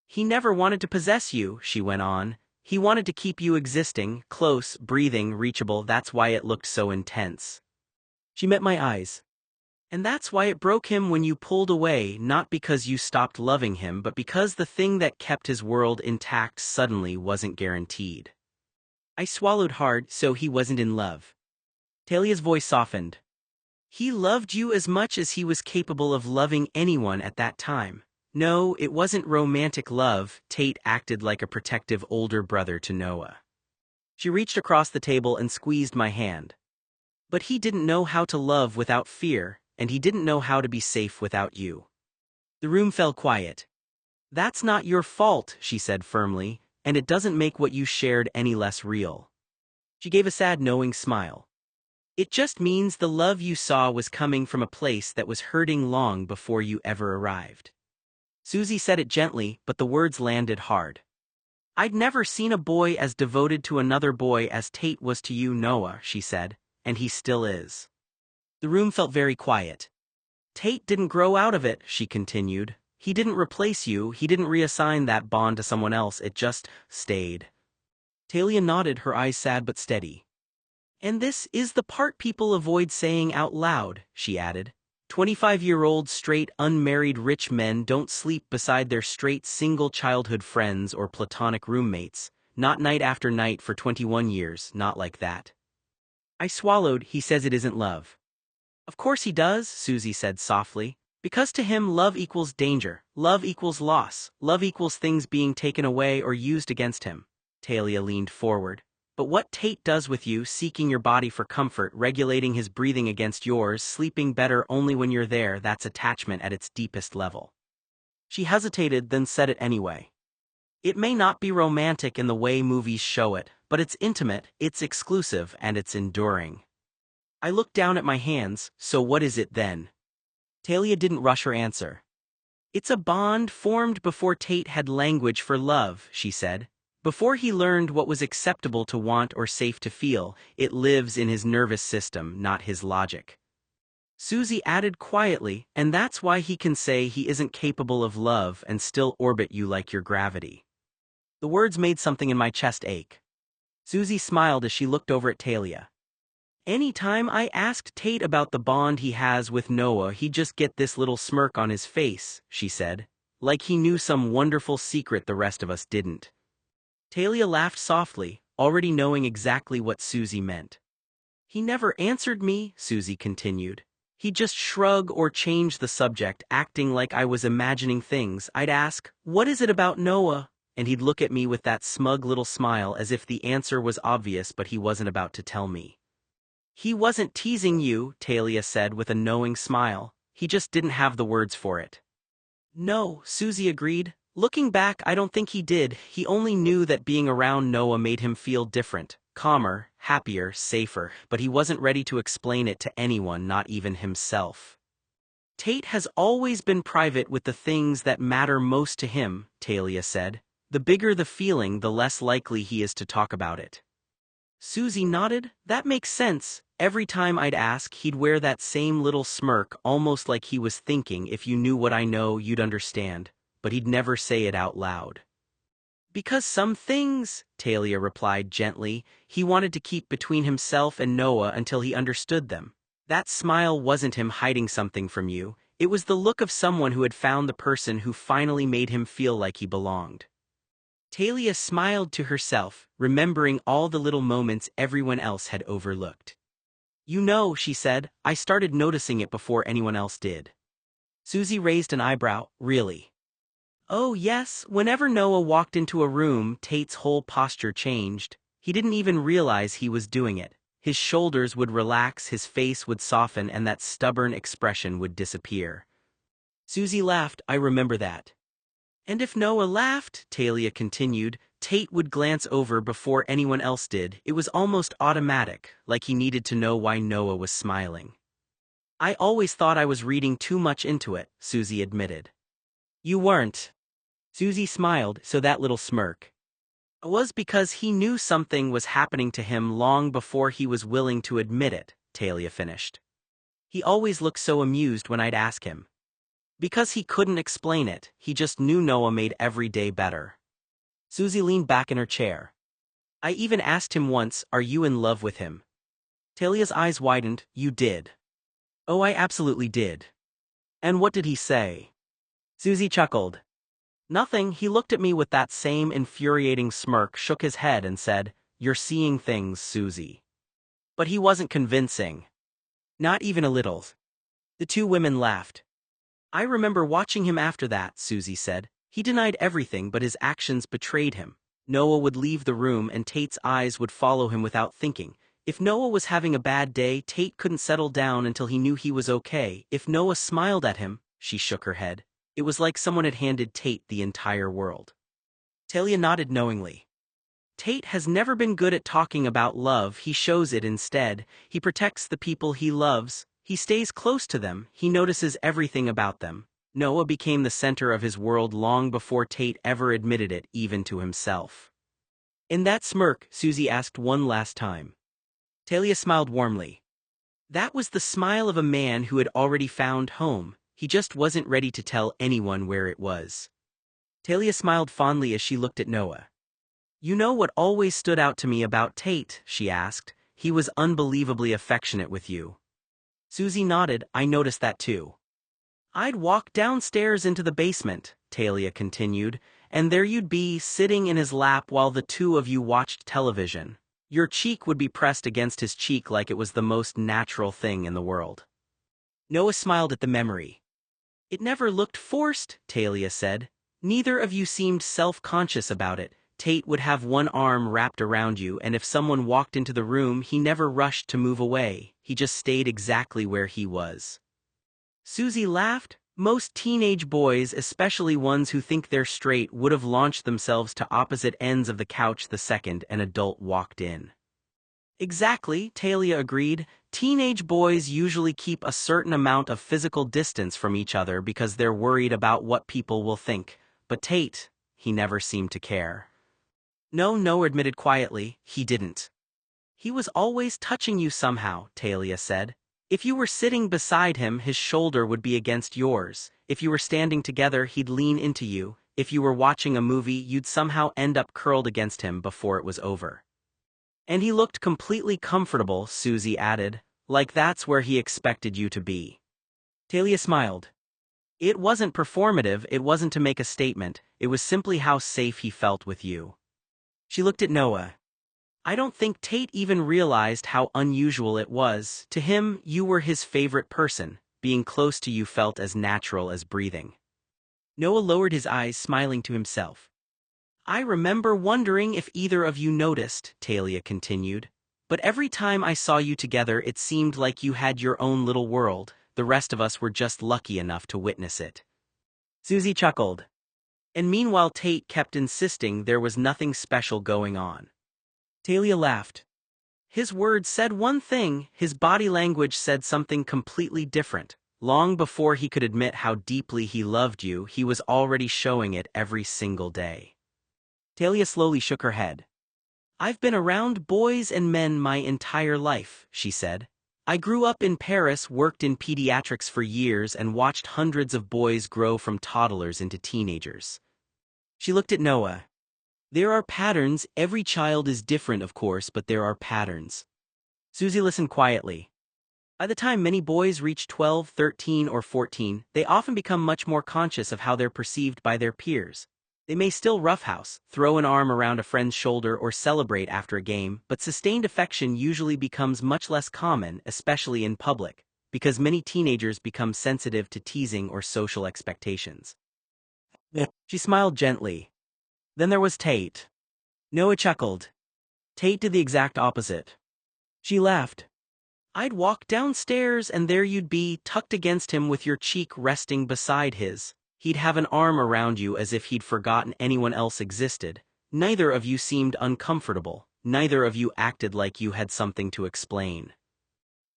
Speaker 1: He never wanted to possess you, she went on. He wanted to keep you existing, close, breathing, reachable. That's why it looked so intense. She met my eyes. And that's why it broke him when you pulled away, not because you stopped loving him, but because the thing that kept his world intact suddenly wasn't guaranteed. I swallowed hard, so he wasn't in love. Talia's voice softened. He loved you as much as he was capable of loving anyone at that time. No, it wasn't romantic love. Tate acted like a protective older brother to Noah. She reached across the table and squeezed my hand. But he didn't know how to love without fear, and he didn't know how to be safe without you. The room fell quiet. That's not your fault, she said firmly, and it doesn't make what you shared any less real. She gave a sad knowing smile. It just means the love you saw was coming from a place that was hurting long before you ever arrived. Susie said it gently, but the words landed hard. I'd never seen a boy as devoted to another boy as Tate was to you, Noah, she said, and he still is. The room felt very quiet. Tate didn't grow out of it, she continued. He didn't replace you, he didn't reassign that bond to someone else, it just stayed. Talia nodded, her eyes sad but steady. And this is the part people avoid saying out loud, she added. 25-year-old straight unmarried rich men don't sleep beside their straight single childhood friends or platonic roommates, not night after night for 21 years, not like that. I swallowed. He says it isn't love. Of course he does, Susie said softly. Because to him love equals danger, love equals loss, love equals things being taken away or used against him. Talia leaned forward. But what Tate does with you, seeking your body for comfort, regulating his breathing against yours, sleeping better only when you're there, that's attachment at its deepest level. She hesitated, then said it anyway. It may not be romantic in the way movies show it, but it's intimate, it's exclusive, and it's enduring. I looked down at my hands. So what is it then? Talia didn't rush her answer. It's a bond formed before Tate had language for love, she said. Before he learned what was acceptable to want or safe to feel, it lives in his nervous system, not his logic. Susie added quietly, and that's why he can say he isn't capable of love and still orbit you like your gravity. The words made something in my chest ache. Susie smiled as she looked over at Talia. Anytime I asked Tate about the bond he has with Noah, he'd just get this little smirk on his face, she said, like he knew some wonderful secret the rest of us didn't. Talia laughed softly, already knowing exactly what Susie meant. He never answered me, Susie continued. He'd just shrug or change the subject, acting like I was imagining things. I'd ask, "What is it about Noah?" And he'd look at me with that smug little smile as if the answer was obvious but he wasn't about to tell me. He wasn't teasing you, Talia said with a knowing smile. He just didn't have the words for it. No, Susie agreed. Looking back, I don't think he did. He only knew that being around Noah made him feel different, calmer, happier, safer, but he wasn't ready to explain it to anyone, not even himself. Tate has always been private with the things that matter most to him, Talia said. The bigger the feeling, the less likely he is to talk about it. Susie nodded. That makes sense. Every time I'd ask, he'd wear that same little smirk, almost like he was thinking, if you knew what I know, you'd understand. But he'd never say it out loud. Because some things, Talia replied gently, he wanted to keep between himself and Noah until he understood them. That smile wasn't him hiding something from you, it was the look of someone who had found the person who finally made him feel like he belonged. Talia smiled to herself, remembering all the little moments everyone else had overlooked. You know, she said, I started noticing it before anyone else did. Susie raised an eyebrow. Really? Oh yes, whenever Noah walked into a room, Tate's whole posture changed. He didn't even realize he was doing it. His shoulders would relax, his face would soften, and that stubborn expression would disappear. Susie laughed. I remember that. And if Noah laughed, Talia continued, Tate would glance over before anyone else did. It was almost automatic, like he needed to know why Noah was smiling. I always thought I was reading too much into it, Susie admitted. You weren't. Susie smiled, so that little smirk. It was because he knew something was happening to him long before he was willing to admit it, Talia finished. He always looked so amused when I'd ask him. Because he couldn't explain it, he just knew Noah made every day better. Susie leaned back in her chair. I even asked him once, are you in love with him? Talia's eyes widened. You did. Oh, I absolutely did. And what did he say? Susie chuckled. Nothing. He looked at me with that same infuriating smirk, shook his head and said, You're seeing things, Susie. But he wasn't convincing. Not even a little. The two women laughed. I remember watching him after that, Susie said. He denied everything, but his actions betrayed him. Noah would leave the room and Tate's eyes would follow him without thinking. If Noah was having a bad day, Tate couldn't settle down until he knew he was okay. If Noah smiled at him, she shook her head. It was like someone had handed Tate the entire world. Talia nodded knowingly. Tate has never been good at talking about love, he shows it instead. He protects the people he loves. He stays close to them, he notices everything about them. Noah became the center of his world long before Tate ever admitted it, even to himself. In that smirk, Susie asked one last time. Talia smiled warmly. That was the smile of a man who had already found home. He just wasn't ready to tell anyone where it was. Talia smiled fondly as she looked at Noah. You know what always stood out to me about Tate, she asked. He was unbelievably affectionate with you. Susie nodded. I noticed that too. I'd walk downstairs into the basement, Talia continued, and there you'd be, sitting in his lap while the two of you watched television. Your cheek would be pressed against his cheek like it was the most natural thing in the world. Noah smiled at the memory. It never looked forced, Talia said. Neither of you seemed self-conscious about it. Tate would have one arm wrapped around you, and if someone walked into the room, he never rushed to move away. He just stayed exactly where he was. Susie laughed. Most teenage boys, especially ones who think they're straight, would have launched themselves to opposite ends of the couch the second an adult walked in. Exactly, Talia agreed. Teenage boys usually keep a certain amount of physical distance from each other because they're worried about what people will think. But Tate, he never seemed to care. No, Noah admitted quietly, he didn't. He was always touching you somehow, Talia said. If you were sitting beside him, his shoulder would be against yours. If you were standing together, he'd lean into you. If you were watching a movie, you'd somehow end up curled against him before it was over. And he looked completely comfortable, Susie added, like that's where he expected you to be. Talia smiled. It wasn't performative, it wasn't to make a statement, it was simply how safe he felt with you. She looked at Noah. I don't think Tate even realized how unusual it was. To him, you were his favorite person. Being close to you felt as natural as breathing. Noah lowered his eyes, smiling to himself. I remember wondering if either of you noticed, Talia continued. But every time I saw you together, it seemed like you had your own little world. The rest of us were just lucky enough to witness it. Susie chuckled. And meanwhile Tate kept insisting there was nothing special going on. Talia laughed. His words said one thing, his body language said something completely different. Long before he could admit how deeply he loved you, he was already showing it every single day. Talia slowly shook her head. I've been around boys and men my entire life, she said. I grew up in Paris, worked in pediatrics for years, and watched hundreds of boys grow from toddlers into teenagers. She looked at Noah. There are patterns, every child is different of course, but there are patterns. Susie listened quietly. By the time many boys reach 12, 13, or 14, they often become much more conscious of how they're perceived by their peers. They may still roughhouse, throw an arm around a friend's shoulder, or celebrate after a game, but sustained affection usually becomes much less common, especially in public, because many teenagers become sensitive to teasing or social expectations. She smiled gently. Then there was Tate. Noah chuckled. Tate did the exact opposite. She laughed. I'd walk downstairs and there you'd be, tucked against him with your cheek resting beside his. He'd have an arm around you as if he'd forgotten anyone else existed. Neither of you seemed uncomfortable. Neither of you acted like you had something to explain.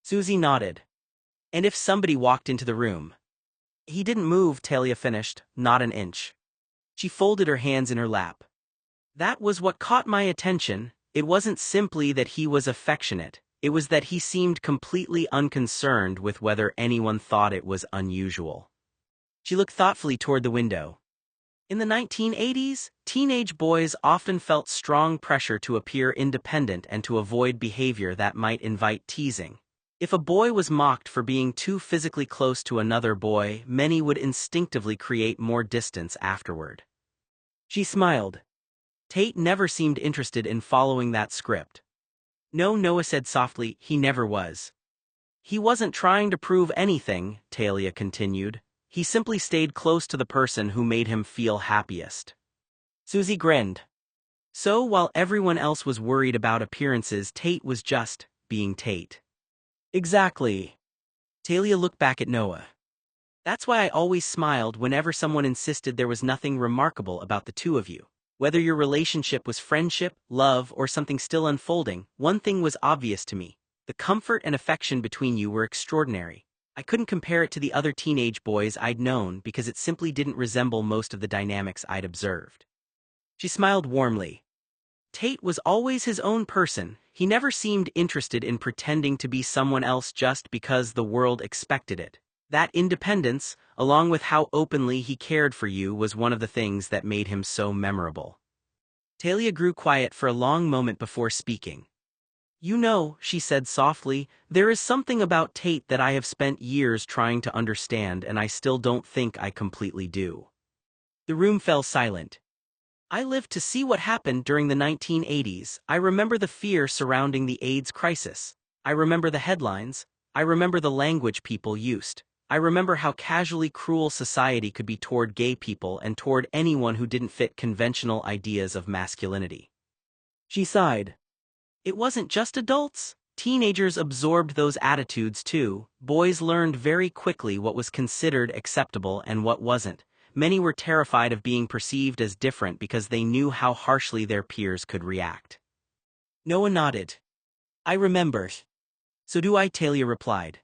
Speaker 1: Susie nodded. And if somebody walked into the room? He didn't move, Talia finished, not an inch. She folded her hands in her lap. That was what caught my attention. It wasn't simply that he was affectionate. It was that he seemed completely unconcerned with whether anyone thought it was unusual. She looked thoughtfully toward the window. In the 1980s, teenage boys often felt strong pressure to appear independent and to avoid behavior that might invite teasing. If a boy was mocked for being too physically close to another boy, many would instinctively create more distance afterward. She smiled. Tate never seemed interested in following that script. No, Noah said softly, he never was. He wasn't trying to prove anything, Talia continued. He simply stayed close to the person who made him feel happiest. Susie grinned. So while everyone else was worried about appearances, Tate was just being Tate. Exactly. Talia looked back at Noah. That's why I always smiled whenever someone insisted there was nothing remarkable about the two of you. Whether your relationship was friendship, love, or something still unfolding, one thing was obvious to me. The comfort and affection between you were extraordinary. I couldn't compare it to the other teenage boys I'd known because it simply didn't resemble most of the dynamics I'd observed. She smiled warmly. Tate was always his own person. He never seemed interested in pretending to be someone else just because the world expected it. That independence, along with how openly he cared for you, was one of the things that made him so memorable. Talia grew quiet for a long moment before speaking. You know, she said softly, there is something about Tate that I have spent years trying to understand and I still don't think I completely do. The room fell silent. I lived to see what happened during the 1980s. I remember the fear surrounding the AIDS crisis. I remember the headlines. I remember the language people used. I remember how casually cruel society could be toward gay people and toward anyone who didn't fit conventional ideas of masculinity. She sighed. It wasn't just adults. Teenagers absorbed those attitudes too. Boys learned very quickly what was considered acceptable and what wasn't. Many were terrified of being perceived as different because they knew how harshly their peers could react. Noah nodded. I remember. So do I, Talia replied.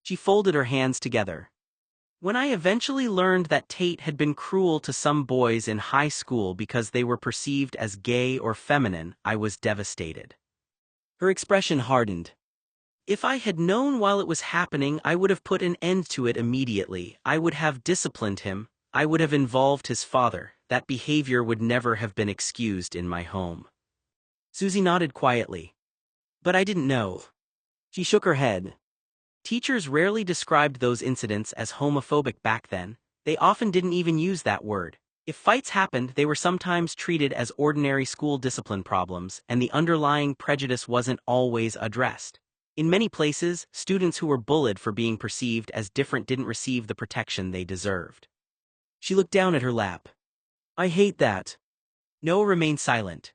Speaker 1: She folded her hands together. When I eventually learned that Tate had been cruel to some boys in high school because they were perceived as gay or feminine, I was devastated. Her expression hardened. If I had known while it was happening, I would have put an end to it immediately. I would have disciplined him. I would have involved his father. That behavior would never have been excused in my home. Susie nodded quietly. But I didn't know. She shook her head. Teachers rarely described those incidents as homophobic back then. They often didn't even use that word. If fights happened, they were sometimes treated as ordinary school discipline problems, and the underlying prejudice wasn't always addressed. In many places, students who were bullied for being perceived as different didn't receive the protection they deserved. She looked down at her lap. I hate that. Noah remained silent.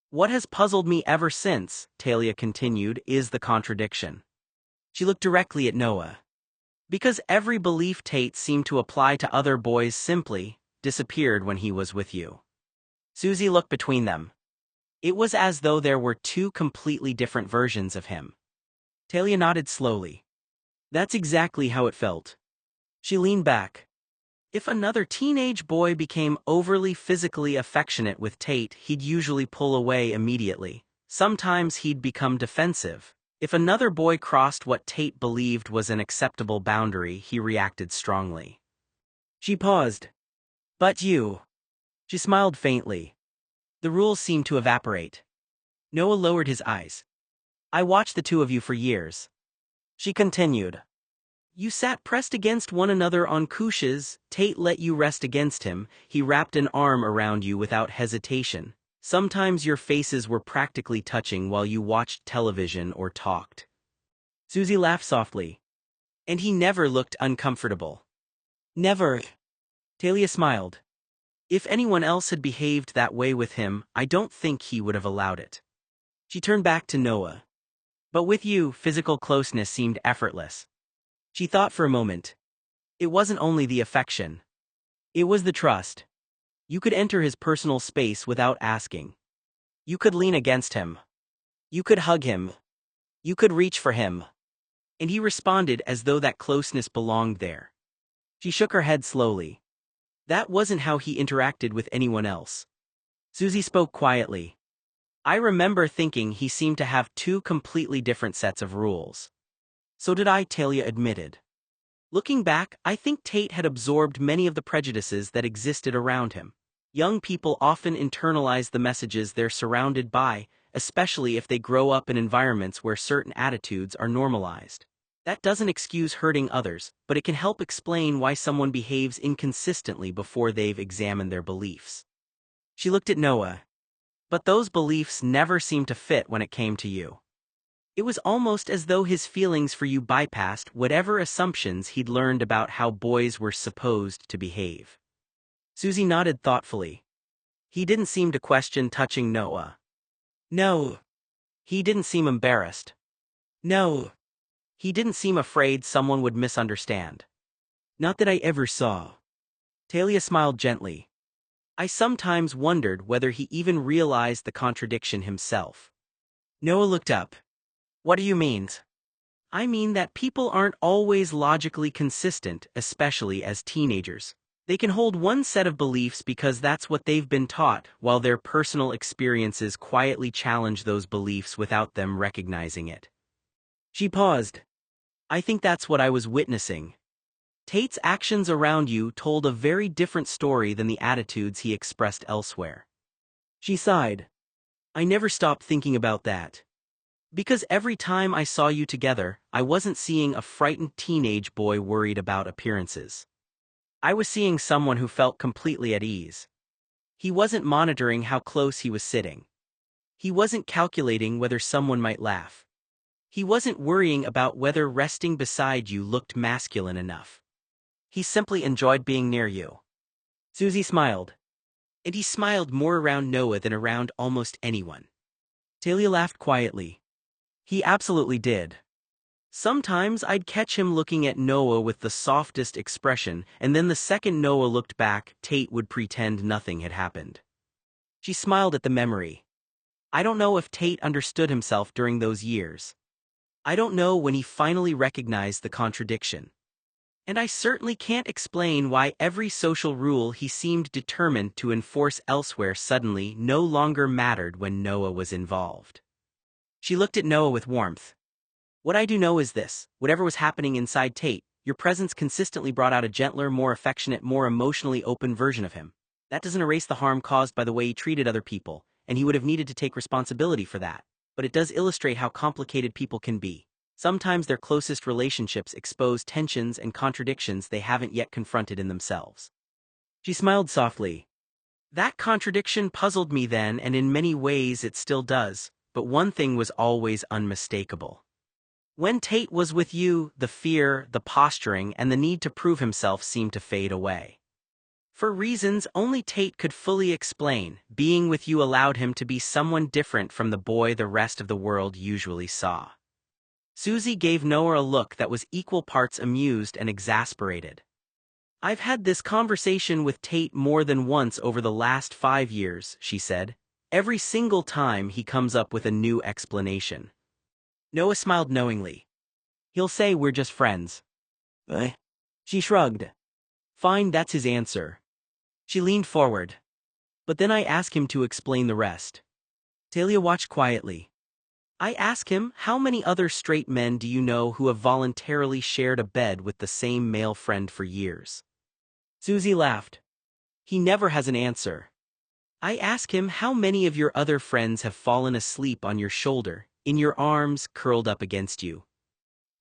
Speaker 1: What has puzzled me ever since, Talia continued, is the contradiction. She looked directly at Noah. Because every belief Tate seemed to apply to other boys simply disappeared when he was with you. Susie looked between them. It was as though there were two completely different versions of him. Talia nodded slowly. That's exactly how it felt. She leaned back. If another teenage boy became overly physically affectionate with Tate, he'd usually pull away immediately. Sometimes he'd become defensive. If another boy crossed what Tate believed was an acceptable boundary, he reacted strongly. She paused. But you. She smiled faintly. The rules seemed to evaporate. Noah lowered his eyes. I watched the two of you for years. She continued. You sat pressed against one another on couches. Tate let you rest against him. He wrapped an arm around you without hesitation. Sometimes your faces were practically touching while you watched television or talked. Susie laughed softly. And he never looked uncomfortable. Never. Talia smiled. If anyone else had behaved that way with him, I don't think he would have allowed it. She turned back to Noah. But with you, physical closeness seemed effortless. She thought for a moment. It wasn't only the affection. It was the trust. You could enter his personal space without asking. You could lean against him. You could hug him. You could reach for him. And he responded as though that closeness belonged there. She shook her head slowly. That wasn't how he interacted with anyone else. Susie spoke quietly. I remember thinking he seemed to have two completely different sets of rules. So did I, Talia admitted. Looking back, I think Tate had absorbed many of the prejudices that existed around him. Young people often internalize the messages they're surrounded by, especially if they grow up in environments where certain attitudes are normalized. That doesn't excuse hurting others, but it can help explain why someone behaves inconsistently before they've examined their beliefs. She looked at Noah. But those beliefs never seemed to fit when it came to you. It was almost as though his feelings for you bypassed whatever assumptions he'd learned about how boys were supposed to behave. Susie nodded thoughtfully. He didn't seem to question touching Noah. No. He didn't seem embarrassed. No. He didn't seem afraid someone would misunderstand. Not that I ever saw. Talia smiled gently. I sometimes wondered whether he even realized the contradiction himself. Noah looked up. What do you mean? I mean that people aren't always logically consistent, especially as teenagers. They can hold one set of beliefs because that's what they've been taught, while their personal experiences quietly challenge those beliefs without them recognizing it. She paused. I think that's what I was witnessing. Tate's actions around you told a very different story than the attitudes he expressed elsewhere. She sighed. I never stopped thinking about that. Because every time I saw you together, I wasn't seeing a frightened teenage boy worried about appearances. I was seeing someone who felt completely at ease. He wasn't monitoring how close he was sitting. He wasn't calculating whether someone might laugh. He wasn't worrying about whether resting beside you looked masculine enough. He simply enjoyed being near you. Susie smiled. And he smiled more around Noah than around almost anyone. Talia laughed quietly. He absolutely did. Sometimes I'd catch him looking at Noah with the softest expression, and then the second Noah looked back, Tate would pretend nothing had happened. She smiled at the memory. I don't know if Tate understood himself during those years. I don't know when he finally recognized the contradiction. And I certainly can't explain why every social rule he seemed determined to enforce elsewhere suddenly no longer mattered when Noah was involved. She looked at Noah with warmth. What I do know is this: whatever was happening inside Tate, your presence consistently brought out a gentler, more affectionate, more emotionally open version of him. That doesn't erase the harm caused by the way he treated other people, and he would have needed to take responsibility for that. But it does illustrate how complicated people can be. Sometimes their closest relationships expose tensions and contradictions they haven't yet confronted in themselves. She smiled softly. That contradiction puzzled me then, and in many ways it still does, but one thing was always unmistakable. When Tate was with you, the fear, the posturing, and the need to prove himself seemed to fade away. For reasons only Tate could fully explain, being with you allowed him to be someone different from the boy the rest of the world usually saw. Susie gave Noah a look that was equal parts amused and exasperated. I've had this conversation with Tate more than once over the last 5 years, she said. Every single time he comes up with a new explanation. Noah smiled knowingly. He'll say we're just friends. She shrugged. Fine, that's his answer. She leaned forward. But then I ask him to explain the rest. Talia watched quietly. I ask him, how many other straight men do you know who have voluntarily shared a bed with the same male friend for years? Susie laughed. He never has an answer. I ask him, how many of your other friends have fallen asleep on your shoulder, in your arms, curled up against you?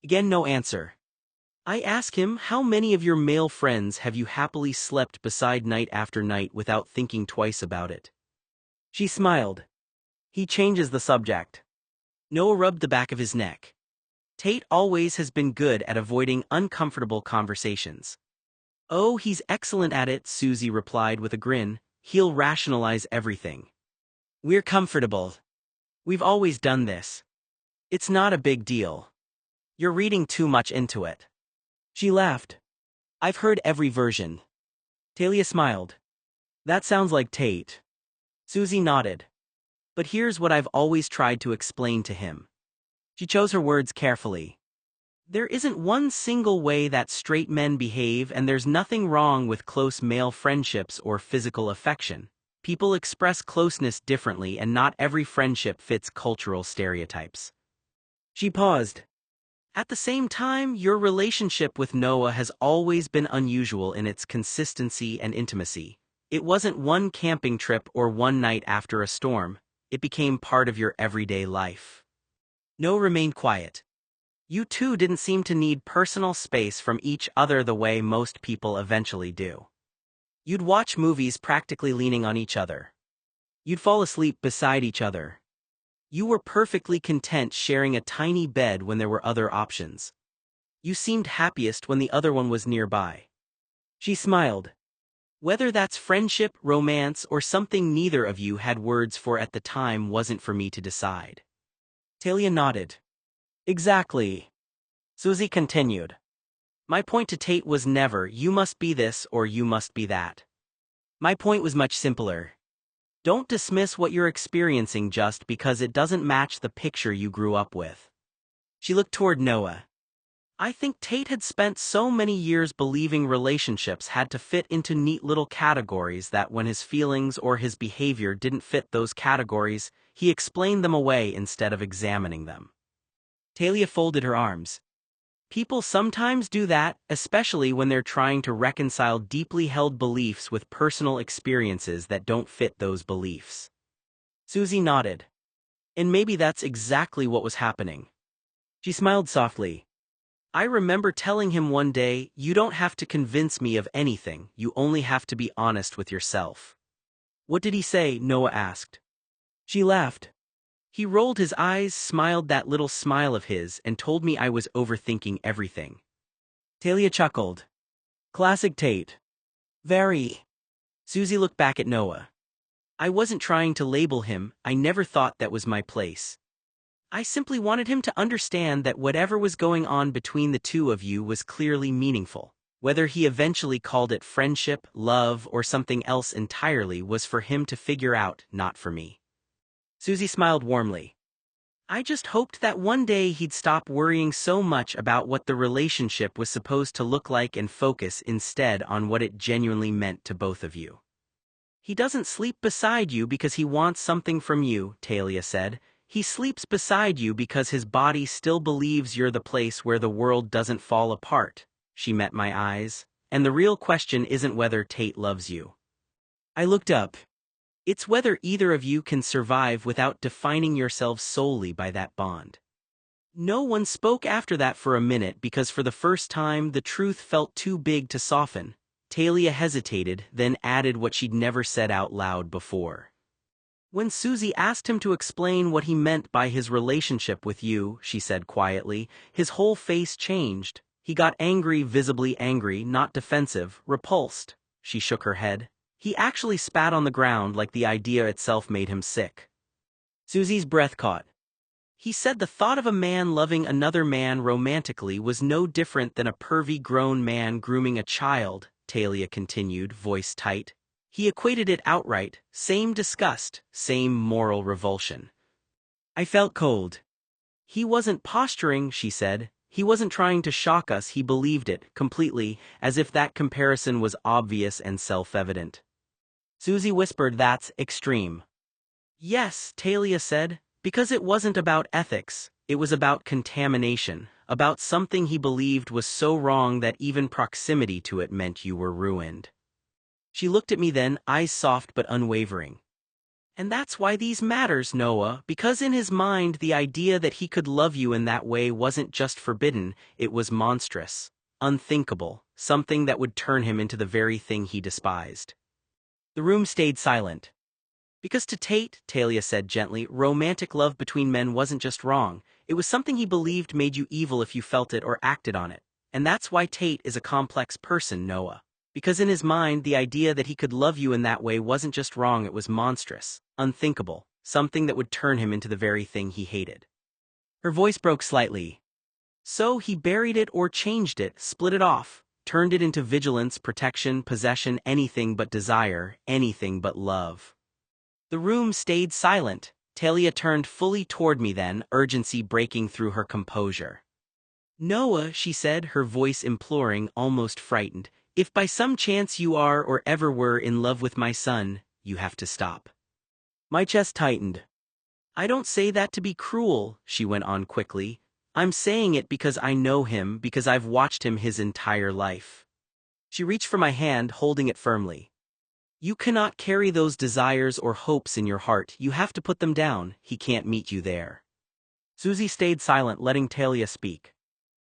Speaker 1: Again, no answer. I ask him, how many of your male friends have you happily slept beside night after night without thinking twice about it? She smiled. He changes the subject. Noah rubbed the back of his neck. Tate always has been good at avoiding uncomfortable conversations. Oh, he's excellent at it, Susie replied with a grin. He'll rationalize everything. We're comfortable. We've always done this. It's not a big deal. You're reading too much into it. She laughed. I've heard every version. Talia smiled. That sounds like Tate. Susie nodded. But here's what I've always tried to explain to him. She chose her words carefully. There isn't one single way that straight men behave, and there's nothing wrong with close male friendships or physical affection. People express closeness differently, and not every friendship fits cultural stereotypes. She paused. At the same time, your relationship with Noah has always been unusual in its consistency and intimacy. It wasn't one camping trip or one night after a storm. It became part of your everyday life. Noah remained quiet. You two didn't seem to need personal space from each other the way most people eventually do. You'd watch movies practically leaning on each other. You'd fall asleep beside each other. You were perfectly content sharing a tiny bed when there were other options. You seemed happiest when the other one was nearby. She smiled. Whether that's friendship, romance, or something neither of you had words for at the time wasn't for me to decide. Talia nodded. Exactly. Susie continued. My point to Tate was never, you must be this or you must be that. My point was much simpler. Don't dismiss what you're experiencing just because it doesn't match the picture you grew up with. She looked toward Noah. I think Tate had spent so many years believing relationships had to fit into neat little categories that when his feelings or his behavior didn't fit those categories, he explained them away instead of examining them. Talia folded her arms. People sometimes do that, especially when they're trying to reconcile deeply held beliefs with personal experiences that don't fit those beliefs. Susie nodded. And maybe that's exactly what was happening. She smiled softly. I remember telling him one day, "You don't have to convince me of anything, you only have to be honest with yourself." What did he say? Noah asked. She laughed. He rolled his eyes, smiled that little smile of his, and told me I was overthinking everything. Talia chuckled. Classic Tate. Very. Susie looked back at Noah. I wasn't trying to label him, I never thought that was my place. I simply wanted him to understand that whatever was going on between the two of you was clearly meaningful. Whether he eventually called it friendship, love, or something else entirely was for him to figure out, not for me. Susie smiled warmly. I just hoped that one day he'd stop worrying so much about what the relationship was supposed to look like and focus instead on what it genuinely meant to both of you. He doesn't sleep beside you because he wants something from you, Talia said. He sleeps beside you because his body still believes you're the place where the world doesn't fall apart. She met my eyes. And the real question isn't whether Tate loves you. I looked up. It's whether either of you can survive without defining yourselves solely by that bond. No one spoke after that for a minute because for the first time the truth felt too big to soften. Talia hesitated, then added what she'd never said out loud before. When Susie asked him to explain what he meant by his relationship with you, she said quietly, his whole face changed. He got angry, visibly angry, not defensive, repulsed. She shook her head. He actually spat on the ground like the idea itself made him sick. Susie's breath caught. He said the thought of a man loving another man romantically was no different than a pervy grown man grooming a child, Talia continued, voice tight. He equated it outright, same disgust, same moral revulsion. I felt cold. He wasn't posturing, she said. He wasn't trying to shock us, he believed it, completely, as if that comparison was obvious and self-evident. Susie whispered, that's extreme. Yes, Talia said, because it wasn't about ethics, it was about contamination, about something he believed was so wrong that even proximity to it meant you were ruined. She looked at me then, eyes soft but unwavering. And that's why these matters, Noah, because in his mind the idea that he could love you in that way wasn't just forbidden, it was monstrous, unthinkable, something that would turn him into the very thing he despised. The room stayed silent. Because to Tate, Talia said gently, romantic love between men wasn't just wrong, it was something he believed made you evil if you felt it or acted on it. And that's why Tate is a complex person, Noah. Because in his mind the idea that he could love you in that way wasn't just wrong, it was monstrous, unthinkable, something that would turn him into the very thing he hated. Her voice broke slightly. So he buried it or changed it, split it off. Turned it into vigilance, protection, possession, anything but desire, anything but love. The room stayed silent. Talia turned fully toward me then, urgency breaking through her composure. Noah, she said, her voice imploring, almost frightened, if by some chance you are or ever were in love with my son, you have to stop. My chest tightened. I don't say that to be cruel, she went on quickly. I'm saying it because I know him, because I've watched him his entire life. She reached for my hand, holding it firmly. You cannot carry those desires or hopes in your heart, you have to put them down, he can't meet you there. Susie stayed silent, letting Talia speak.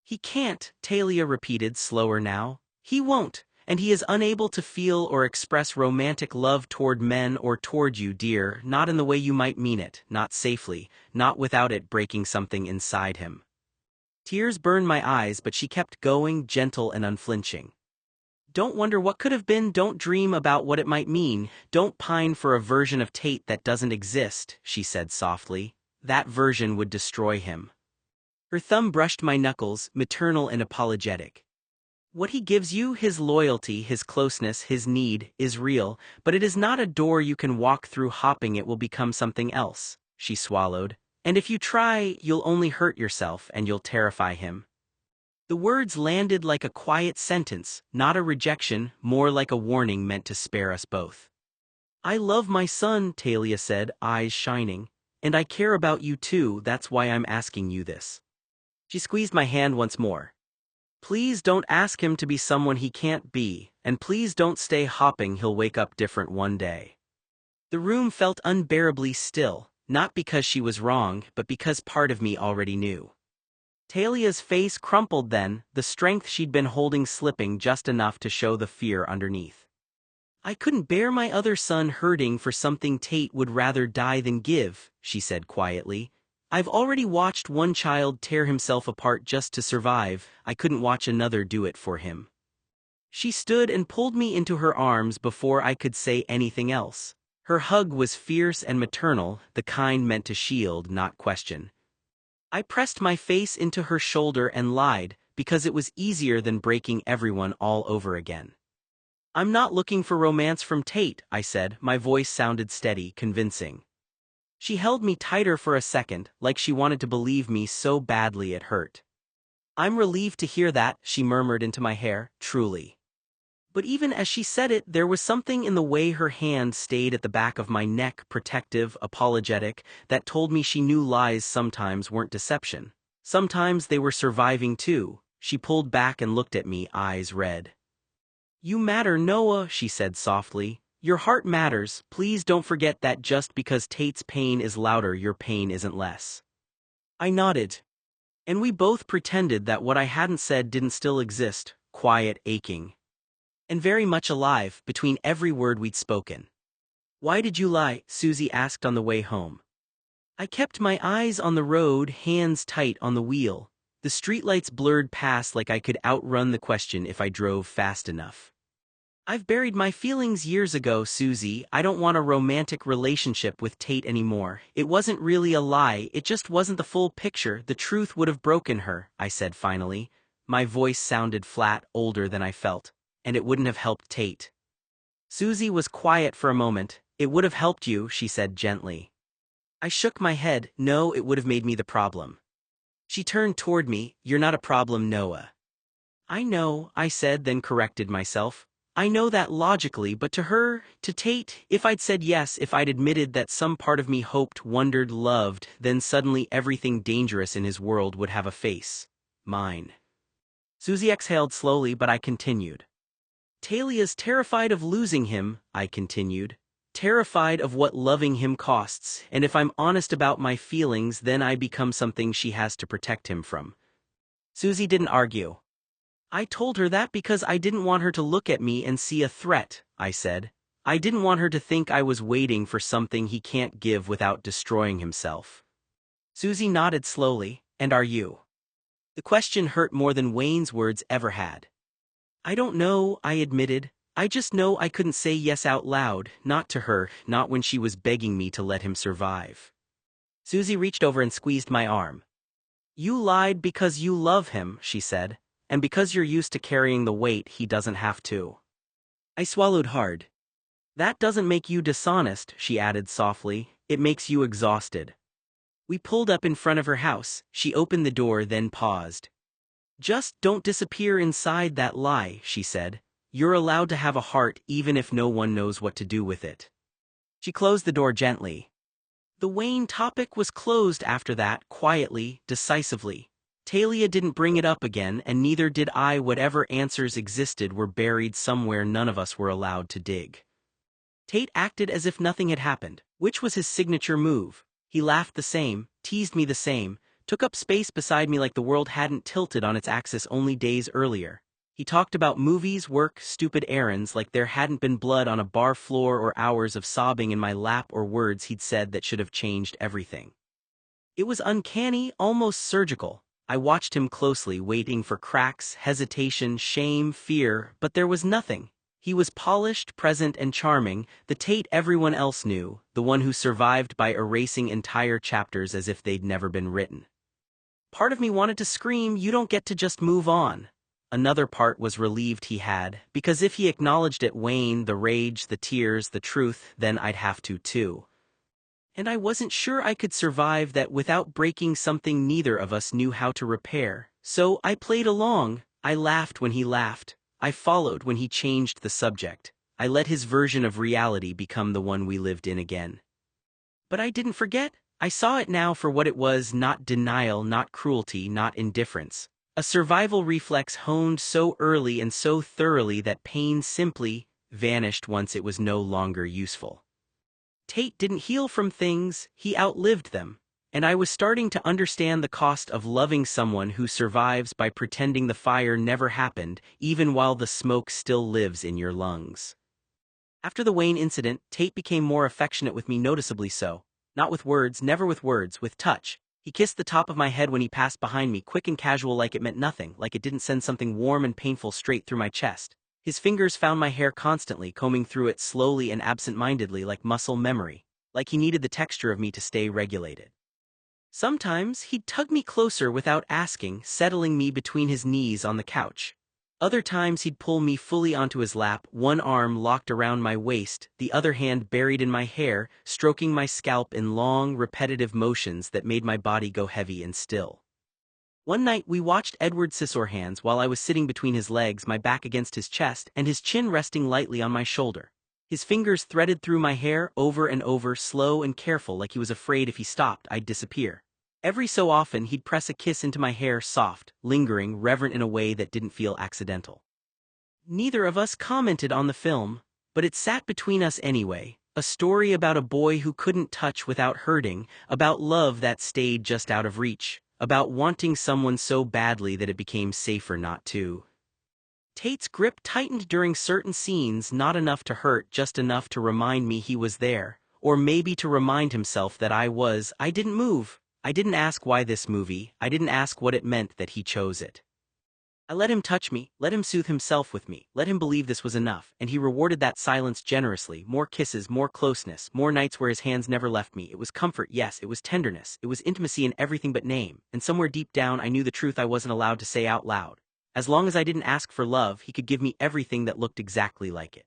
Speaker 1: He can't, Talia repeated, slower now. He won't, and he is unable to feel or express romantic love toward men or toward you, dear, not in the way you might mean it, not safely, not without it breaking something inside him. Tears burned my eyes, but she kept going, gentle and unflinching. Don't wonder what could have been, don't dream about what it might mean, don't pine for a version of Tate that doesn't exist, she said softly. That version would destroy him. Her thumb brushed my knuckles, maternal and apologetic. What he gives you, his loyalty, his closeness, his need, is real, but it is not a door you can walk through. Hopping it will become something else, she swallowed. And if you try, you'll only hurt yourself and you'll terrify him. The words landed like a quiet sentence, not a rejection, more like a warning meant to spare us both. I love my son, Talia said, eyes shining. And I care about you too, that's why I'm asking you this. She squeezed my hand once more. Please don't ask him to be someone he can't be, and please don't stay hopping, he'll wake up different one day. The room felt unbearably still, not because she was wrong, but because part of me already knew. Talia's face crumpled then, the strength she'd been holding slipping just enough to show the fear underneath. I couldn't bear my other son hurting for something Tate would rather die than give, she said quietly. I've already watched one child tear himself apart just to survive, I couldn't watch another do it for him. She stood and pulled me into her arms before I could say anything else. Her hug was fierce and maternal, the kind meant to shield, not question. I pressed my face into her shoulder and lied, because it was easier than breaking everyone all over again. I'm not looking for romance from Tate, I said, my voice sounded steady, convincing. She held me tighter for a second, like she wanted to believe me so badly it hurt. I'm relieved to hear that, she murmured into my hair, truly. But even as she said it, there was something in the way her hand stayed at the back of my neck, protective, apologetic, that told me she knew lies sometimes weren't deception. Sometimes they were surviving too. She pulled back and looked at me, eyes red. You matter, Noah, she said softly. Your heart matters, please don't forget that just because Tate's pain is louder, your pain isn't less. I nodded. And we both pretended that what I hadn't said didn't still exist, quiet, aching. And very much alive, between every word we'd spoken. Why did you lie? Susie asked on the way home. I kept my eyes on the road, hands tight on the wheel. The streetlights blurred past like I could outrun the question if I drove fast enough. I've buried my feelings years ago, Susie. I don't want a romantic relationship with Tate anymore. It wasn't really a lie, it just wasn't the full picture. The truth would have broken her, I said finally. My voice sounded flat, older than I felt. And it wouldn't have helped Tate. Susie was quiet for a moment. It would have helped you, she said gently. I shook my head. No, it would have made me the problem. She turned toward me. You're not a problem, Noah. I know, I said, then corrected myself. I know that logically, but to her, to Tate, if I'd said yes, if I'd admitted that some part of me hoped, wondered, loved, then suddenly everything dangerous in his world would have a face. Mine. Susie exhaled slowly, but I continued. Talia's terrified of losing him, I continued. Terrified of what loving him costs, and if I'm honest about my feelings, then I become something she has to protect him from. Susie didn't argue. I told her that because I didn't want her to look at me and see a threat, I said. I didn't want her to think I was waiting for something he can't give without destroying himself. Susie nodded slowly. And are you? The question hurt more than Wayne's words ever had. I don't know, I admitted. I just know I couldn't say yes out loud, not to her, not when she was begging me to let him survive. Susie reached over and squeezed my arm. You lied because you love him, she said. And because you're used to carrying the weight, he doesn't have to. I swallowed hard. That doesn't make you dishonest, she added softly. It makes you exhausted. We pulled up in front of her house. She opened the door, then paused. Just don't disappear inside that lie, she said. You're allowed to have a heart even if no one knows what to do with it. She closed the door gently. The Wayne topic was closed after that, quietly, decisively. Talia didn't bring it up again, and neither did I. Whatever answers existed were buried somewhere none of us were allowed to dig. Tate acted as if nothing had happened, which was his signature move. He laughed the same, teased me the same, took up space beside me like the world hadn't tilted on its axis only days earlier. He talked about movies, work, stupid errands like there hadn't been blood on a bar floor or hours of sobbing in my lap or words he'd said that should have changed everything. It was uncanny, almost surgical. I watched him closely, waiting for cracks, hesitation, shame, fear, but there was nothing. He was polished, present, and charming, the Tate everyone else knew, the one who survived by erasing entire chapters as if they'd never been written. Part of me wanted to scream, you don't get to just move on. Another part was relieved he had, because if he acknowledged it, Wayne, the rage, the tears, the truth, then I'd have to too. And I wasn't sure I could survive that without breaking something neither of us knew how to repair. So I played along. I laughed when he laughed. I followed when he changed the subject. I let his version of reality become the one we lived in again. But I didn't forget. I saw it now for what it was, not denial, not cruelty, not indifference. A survival reflex honed so early and so thoroughly that pain simply vanished once it was no longer useful. Tate didn't heal from things, he outlived them. And I was starting to understand the cost of loving someone who survives by pretending the fire never happened, even while the smoke still lives in your lungs. After the Wayne incident, Tate became more affectionate with me, noticeably so. Not with words, never with words, with touch. He kissed the top of my head when he passed behind me, quick and casual, like it meant nothing, like it didn't send something warm and painful straight through my chest. His fingers found my hair constantly, combing through it slowly and absent-mindedly like muscle memory, like he needed the texture of me to stay regulated. Sometimes he'd tug me closer without asking, settling me between his knees on the couch. Other times he'd pull me fully onto his lap, one arm locked around my waist, the other hand buried in my hair, stroking my scalp in long, repetitive motions that made my body go heavy and still. One night we watched Edward Scissorhands while I was sitting between his legs, my back against his chest and his chin resting lightly on my shoulder. His fingers threaded through my hair over and over, slow and careful, like he was afraid if he stopped I'd disappear. Every so often he'd press a kiss into my hair, soft, lingering, reverent in a way that didn't feel accidental. Neither of us commented on the film, but it sat between us anyway, a story about a boy who couldn't touch without hurting, about love that stayed just out of reach, about wanting someone so badly that it became safer not to. Tate's grip tightened during certain scenes, not enough to hurt, just enough to remind me he was there, or maybe to remind himself that I didn't move. I didn't ask why this movie, I didn't ask what it meant that he chose it. I let him touch me, let him soothe himself with me, let him believe this was enough, and he rewarded that silence generously. More kisses, more closeness, more nights where his hands never left me. It was comfort, yes, it was tenderness, it was intimacy in everything but name, and somewhere deep down I knew the truth I wasn't allowed to say out loud. As long as I didn't ask for love, he could give me everything that looked exactly like it.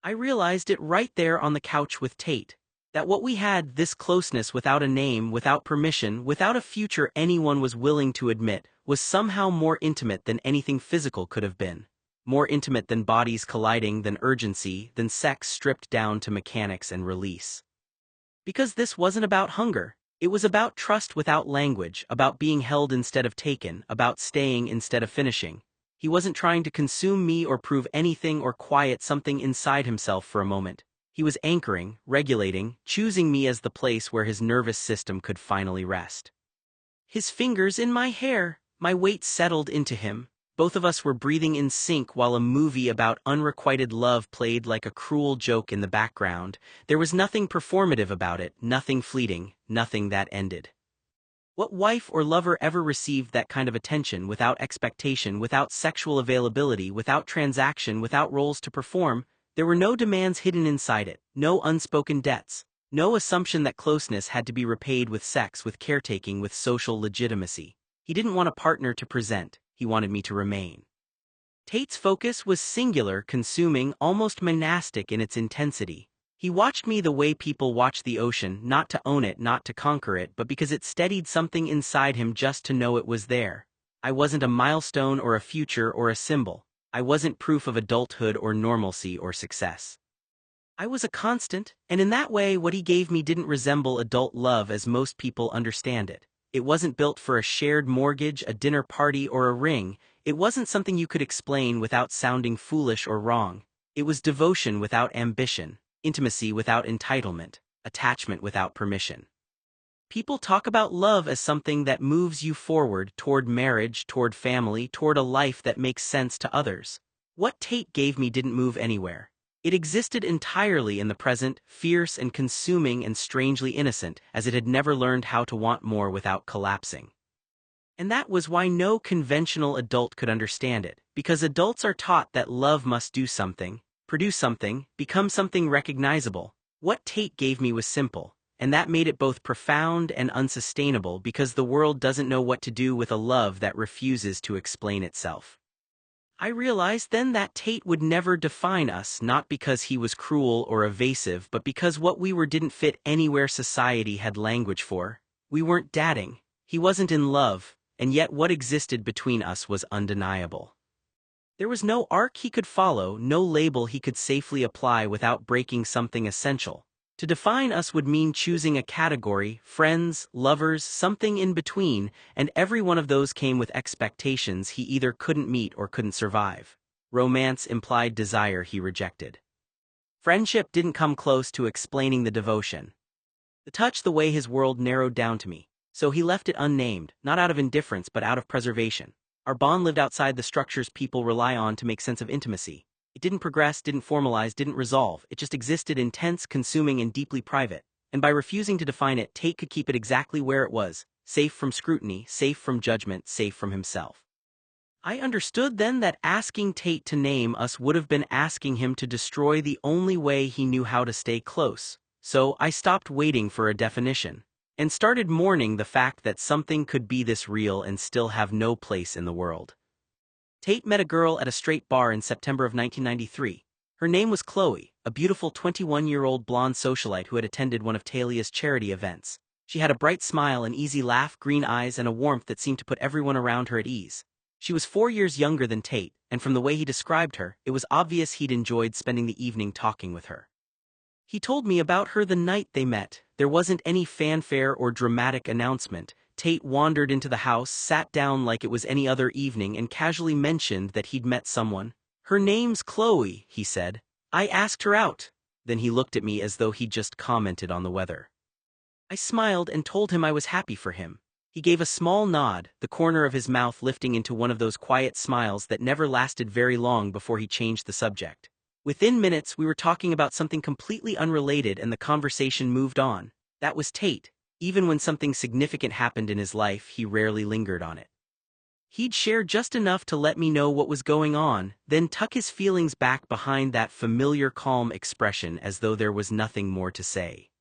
Speaker 1: I realized it right there on the couch with Tate. That what we had, this closeness without a name, without permission, without a future anyone was willing to admit, was somehow more intimate than anything physical could have been. More intimate than bodies colliding, than urgency, than sex stripped down to mechanics and release. Because this wasn't about hunger. It was about trust without language, about being held instead of taken, about staying instead of finishing. He wasn't trying to consume me or prove anything or quiet something inside himself for a moment. He was anchoring, regulating, choosing me as the place where his nervous system could finally rest. His fingers in my hair, my weight settled into him. Both of us were breathing in sync while a movie about unrequited love played like a cruel joke in the background. There was nothing performative about it, nothing fleeting, nothing that ended. What wife or lover ever received that kind of attention without expectation, without sexual availability, without transaction, without roles to perform? There were no demands hidden inside it, no unspoken debts, no assumption that closeness had to be repaid with sex, with caretaking, with social legitimacy. He didn't want a partner to present, he wanted me to remain. Tate's focus was singular, consuming, almost monastic in its intensity. He watched me the way people watch the ocean, not to own it, not to conquer it, but because it steadied something inside him just to know it was there. I wasn't a milestone or a future or a symbol. I wasn't proof of adulthood or normalcy or success. I was a constant, and in that way what he gave me didn't resemble adult love as most people understand it. It wasn't built for a shared mortgage, a dinner party, or a ring. It wasn't something you could explain without sounding foolish or wrong. It was devotion without ambition, intimacy without entitlement, attachment without permission. People talk about love as something that moves you forward toward marriage, toward family, toward a life that makes sense to others. What Tate gave me didn't move anywhere. It existed entirely in the present, fierce and consuming and strangely innocent, as it had never learned how to want more without collapsing. And that was why no conventional adult could understand it, because adults are taught that love must do something, produce something, become something recognizable. What Tate gave me was simple. And that made it both profound and unsustainable because the world doesn't know what to do with a love that refuses to explain itself. I realized then that Tate would never define us, not because he was cruel or evasive, but because what we were didn't fit anywhere society had language for. We weren't dating. He wasn't in love, and yet what existed between us was undeniable. There was no arc he could follow, no label he could safely apply without breaking something essential. To define us would mean choosing a category, friends, lovers, something in between, and every one of those came with expectations he either couldn't meet or couldn't survive. Romance implied desire he rejected. Friendship didn't come close to explaining the devotion. The touch the way his world narrowed down to me. So he left it unnamed, not out of indifference but out of preservation. Our bond lived outside the structures people rely on to make sense of intimacy. It didn't progress, didn't formalize, didn't resolve. It just existed intense, consuming, and deeply private. And by refusing to define it, Tate could keep it exactly where it was, safe from scrutiny, safe from judgment, safe from himself. I understood then that asking Tate to name us would have been asking him to destroy the only way he knew how to stay close. So I stopped waiting for a definition, and started mourning the fact that something could be this real and still have no place in the world. Tate met a girl at a straight bar in September of 1993. Her name was Chloe, a beautiful 21-year-old blonde socialite who had attended one of Talia's charity events. She had a bright smile, an easy laugh, green eyes, and a warmth that seemed to put everyone around her at ease. She was 4 years younger than Tate, and from the way he described her, it was obvious he'd enjoyed spending the evening talking with her. He told me about her the night they met. There wasn't any fanfare or dramatic announcement. Tate wandered into the house, sat down like it was any other evening, and casually mentioned that he'd met someone. "Her name's Chloe," he said. "I asked her out." Then he looked at me as though he'd just commented on the weather. I smiled and told him I was happy for him. He gave a small nod, the corner of his mouth lifting into one of those quiet smiles that never lasted very long before he changed the subject. Within minutes, we were talking about something completely unrelated and the conversation moved on. That was Tate. Even when something significant happened in his life, he rarely lingered on it. He'd share just enough to let me know what was going on, then tuck his feelings back behind that familiar calm expression as though there was nothing more to say.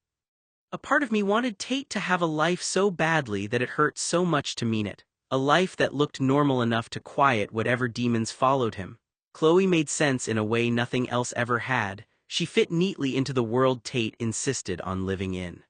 Speaker 1: A part of me wanted Tate to have a life so badly that it hurt so much to mean it. A life that looked normal enough to quiet whatever demons followed him. Chloe made sense in a way nothing else ever had. She fit neatly into the world Tate insisted on living in.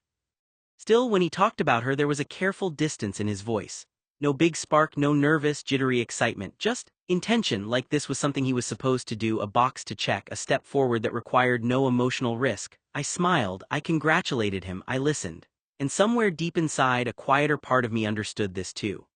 Speaker 1: Still, when he talked about her, there was a careful distance in his voice. No big spark, no nervous, jittery excitement, just intention, like this was something he was supposed to do, a box to check, a step forward that required no emotional risk. I smiled, I congratulated him, I listened. And somewhere deep inside, a quieter part of me understood this too.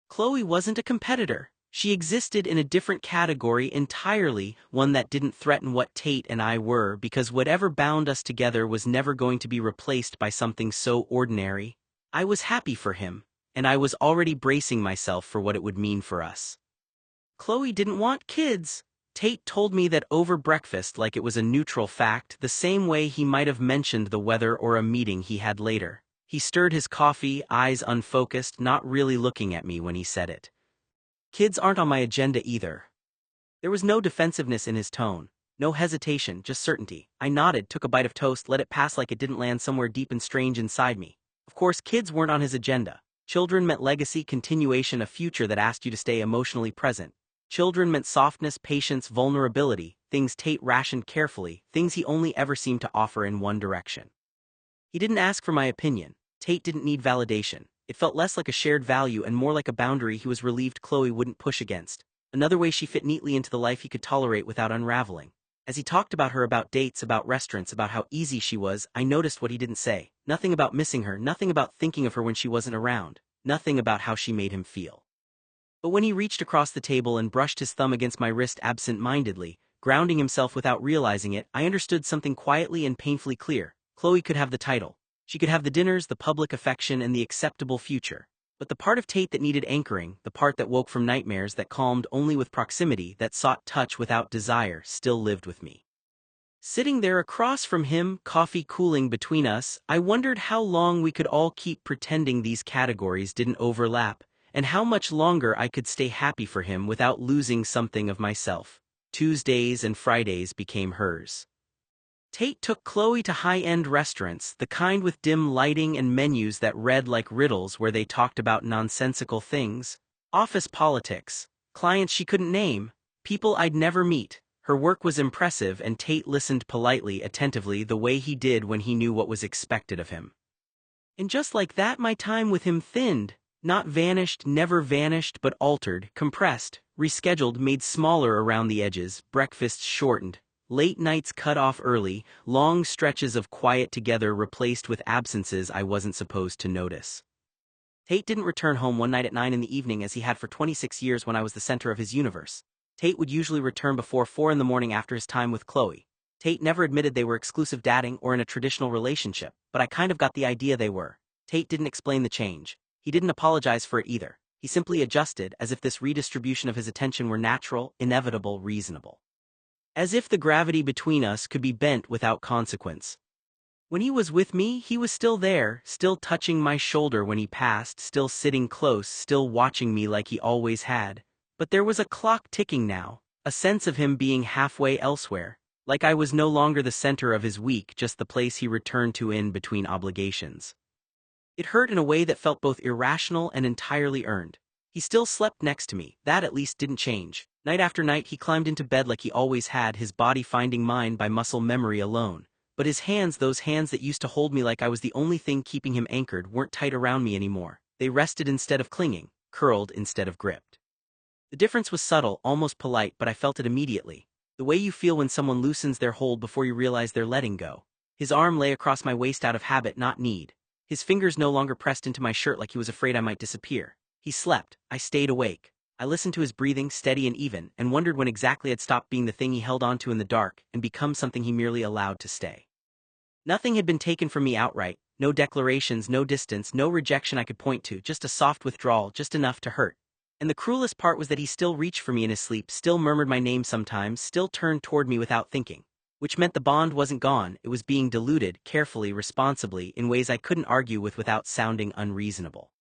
Speaker 1: Chloe wasn't a competitor. She existed in a different category entirely, one that didn't threaten what Tate and I were, because whatever bound us together was never going to be replaced by something so ordinary. I was happy for him, and I was already bracing myself for what it would mean for us. Chloe didn't want kids. Tate told me that over breakfast like it was a neutral fact, the same way he might have mentioned the weather or a meeting he had later. He stirred his coffee, eyes unfocused, not really looking at me when he said it. "Kids aren't on my agenda either." There was no defensiveness in his tone, no hesitation, just certainty. I nodded, took a bite of toast, let it pass like it didn't land somewhere deep and strange inside me. Of course, kids weren't on his agenda. Children meant legacy, continuation, a future that asked you to stay emotionally present. Children meant softness, patience, vulnerability, things Tate rationed carefully, things he only ever seemed to offer in one direction. He didn't ask for my opinion. Tate didn't need validation. It felt less like a shared value and more like a boundary he was relieved Chloe wouldn't push against. Another way she fit neatly into the life he could tolerate without unraveling. As he talked about her, about dates, about restaurants, about how easy she was, I noticed what he didn't say. Nothing about missing her, nothing about thinking of her when she wasn't around, nothing about how she made him feel. But when he reached across the table and brushed his thumb against my wrist absent-mindedly, grounding himself without realizing it, I understood something quietly and painfully clear. Chloe could have the title. She could have the dinners, the public affection, and the acceptable future. But the part of Tate that needed anchoring, the part that woke from nightmares, that calmed only with proximity, that sought touch without desire, still lived with me. Sitting there across from him, coffee cooling between us, I wondered how long we could all keep pretending these categories didn't overlap, and how much longer I could stay happy for him without losing something of myself. Tuesdays and Fridays became hers. Tate took Chloe to high-end restaurants, the kind with dim lighting and menus that read like riddles where they talked about nonsensical things. Office politics, clients she couldn't name, people I'd never meet. Her work was impressive and Tate listened politely, attentively, the way he did when he knew what was expected of him. And just like that, my time with him thinned. Not vanished, never vanished, but altered, compressed, rescheduled, made smaller around the edges, breakfasts shortened, Late nights cut off early, long stretches of quiet together replaced with absences I wasn't supposed to notice. Tate didn't return home one night at 9 in the evening as he had for 26 years when I was the center of his universe. Tate would usually return before 4 in the morning after his time with Chloe. Tate never admitted they were exclusive dating or in a traditional relationship, but I kind of got the idea they were. Tate didn't explain the change. He didn't apologize for it either. He simply adjusted as if this redistribution of his attention were natural, inevitable, reasonable. As if the gravity between us could be bent without consequence. When he was with me, he was still there, still touching my shoulder when he passed, still sitting close, still watching me like he always had. But there was a clock ticking now, a sense of him being halfway elsewhere, like I was no longer the center of his week, just the place he returned to in between obligations. It hurt in a way that felt both irrational and entirely earned. He still slept next to me, that at least didn't change. Night after night he climbed into bed like he always had, his body finding mine by muscle memory alone. But his hands, those hands that used to hold me like I was the only thing keeping him anchored, weren't tight around me anymore. They rested instead of clinging, curled instead of gripped. The difference was subtle, almost polite, but I felt it immediately. The way you feel when someone loosens their hold before you realize they're letting go. His arm lay across my waist out of habit, not need. His fingers no longer pressed into my shirt like he was afraid I might disappear. He slept. I stayed awake. I listened to his breathing, steady and even, and wondered when exactly I'd stopped being the thing he held onto in the dark and become something he merely allowed to stay. Nothing had been taken from me outright, no declarations, no distance, no rejection I could point to, just a soft withdrawal, just enough to hurt. And the cruelest part was that he still reached for me in his sleep, still murmured my name sometimes, still turned toward me without thinking. Which meant the bond wasn't gone, it was being diluted, carefully, responsibly, in ways I couldn't argue with without sounding unreasonable.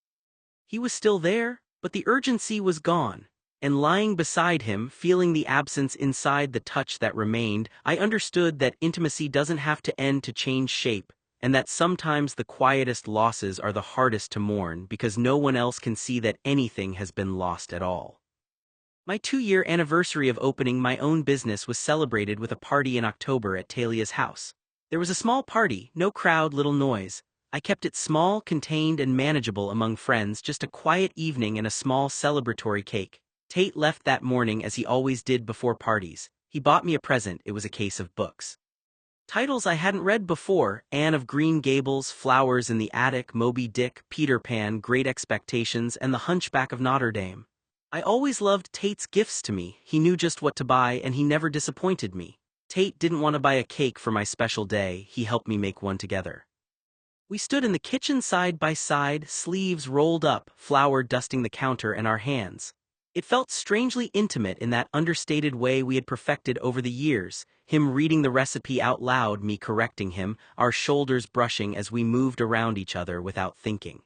Speaker 1: He was still there, but the urgency was gone. And lying beside him, feeling the absence inside the touch that remained, I understood that intimacy doesn't have to end to change shape, and that sometimes the quietest losses are the hardest to mourn because no one else can see that anything has been lost at all. My 2-year anniversary of opening my own business was celebrated with a party in October at Talia's house. There was a small party, no crowd, little noise. I kept it small, contained, and manageable among friends, just a quiet evening and a small celebratory cake. Tate left that morning as he always did before parties. He bought me a present. It was a case of books. Titles I hadn't read before: Anne of Green Gables, Flowers in the Attic, Moby Dick, Peter Pan, Great Expectations, and The Hunchback of Notre Dame. I always loved Tate's gifts to me. He knew just what to buy and he never disappointed me. Tate didn't want to buy a cake for my special day. He helped me make one together. We stood in the kitchen side by side, sleeves rolled up, flour dusting the counter and our hands. It felt strangely intimate in that understated way we had perfected over the years, him reading the recipe out loud, me correcting him, our shoulders brushing as we moved around each other without thinking.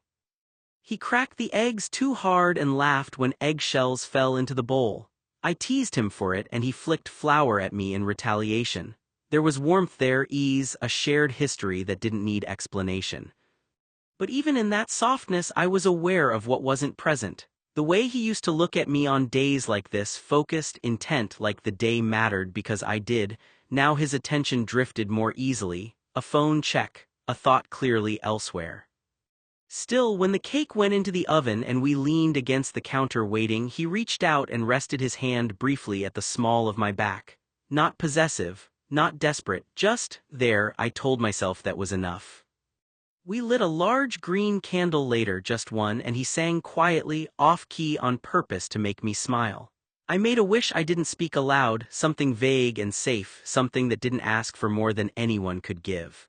Speaker 1: He cracked the eggs too hard and laughed when eggshells fell into the bowl. I teased him for it and he flicked flour at me in retaliation. There was warmth there, ease, a shared history that didn't need explanation. But even in that softness I was aware of what wasn't present. The way he used to look at me on days like this, focused, intent, like the day mattered because I did. Now his attention drifted more easily, a phone check, a thought clearly elsewhere. Still, when the cake went into the oven and we leaned against the counter waiting, he reached out and rested his hand briefly at the small of my back. Not possessive, not desperate, just there. I told myself that was enough. We lit a large green candle later, just one, and he sang quietly, off-key on purpose to make me smile. I made a wish I didn't speak aloud, something vague and safe, something that didn't ask for more than anyone could give.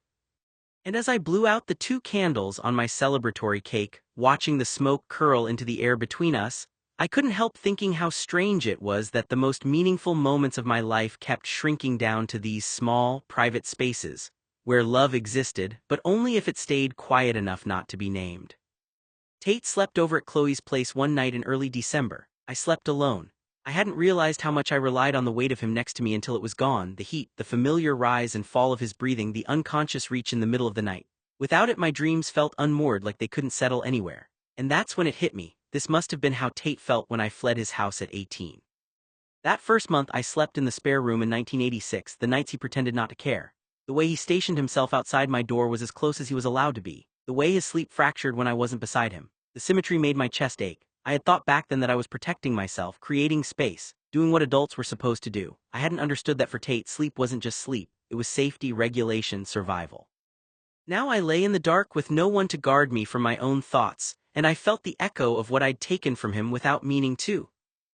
Speaker 1: And as I blew out the 2 candles on my celebratory cake, watching the smoke curl into the air between us, I couldn't help thinking how strange it was that the most meaningful moments of my life kept shrinking down to these small, private spaces, where love existed, but only if it stayed quiet enough not to be named. Tate slept over at Chloe's place one night in early December. I slept alone. I hadn't realized how much I relied on the weight of him next to me until it was gone, the heat, the familiar rise and fall of his breathing, the unconscious reach in the middle of the night. Without it my dreams felt unmoored, like they couldn't settle anywhere. And that's when it hit me. This must have been how Tate felt when I fled his house at 18. That first month I slept in the spare room in 1986, the nights he pretended not to care. The way he stationed himself outside my door was as close as he was allowed to be. The way his sleep fractured when I wasn't beside him. The symmetry made my chest ache. I had thought back then that I was protecting myself, creating space. doing what adults were supposed to do. I hadn't understood that for Tate, sleep wasn't just sleep, it was safety, regulation, survival. Now I lay in the dark with no one to guard me from my own thoughts, and I felt the echo of what I'd taken from him without meaning to.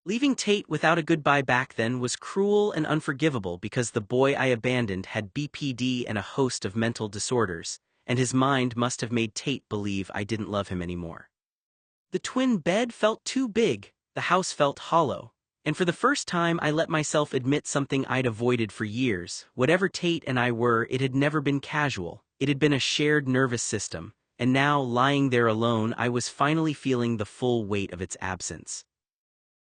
Speaker 1: Leaving Tate without a goodbye back then was cruel and unforgivable because the boy I abandoned had BPD and a host of mental disorders, and his mind must have made Tate believe I didn't love him anymore. The twin bed felt too big, the house felt hollow, and for the first time I let myself admit something I'd avoided for years. Whatever Tate and I were, it had never been casual, it had been a shared nervous system, and now, lying there alone, I was finally feeling the full weight of its absence.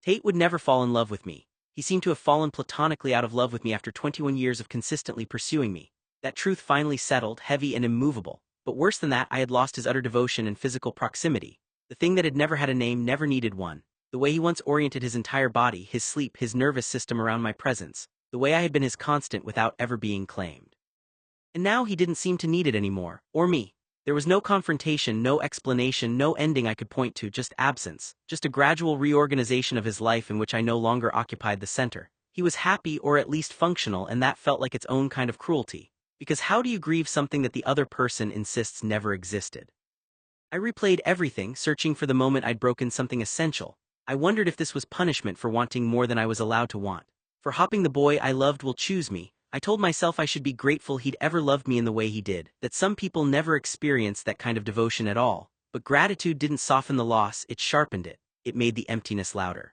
Speaker 1: Tate would never fall in love with me. He seemed to have fallen platonically out of love with me after 21 years of consistently pursuing me. That truth finally settled, heavy and immovable. But worse than that, I had lost his utter devotion and physical proximity. The thing that had never had a name never needed one. The way he once oriented his entire body, his sleep, his nervous system around my presence. The way I had been his constant without ever being claimed. And now he didn't seem to need it anymore, or me. There was no confrontation, no explanation, no ending I could point to, just absence, just a gradual reorganization of his life in which I no longer occupied the center. He was happy or at least functional, and that felt like its own kind of cruelty. Because how do you grieve something that the other person insists never existed? I replayed everything, searching for the moment I'd broken something essential. I wondered if this was punishment for wanting more than I was allowed to want. For hoping the boy I loved will choose me. I told myself I should be grateful he'd ever loved me in the way he did, that some people never experience that kind of devotion at all. But gratitude didn't soften the loss, it sharpened it. It made the emptiness louder.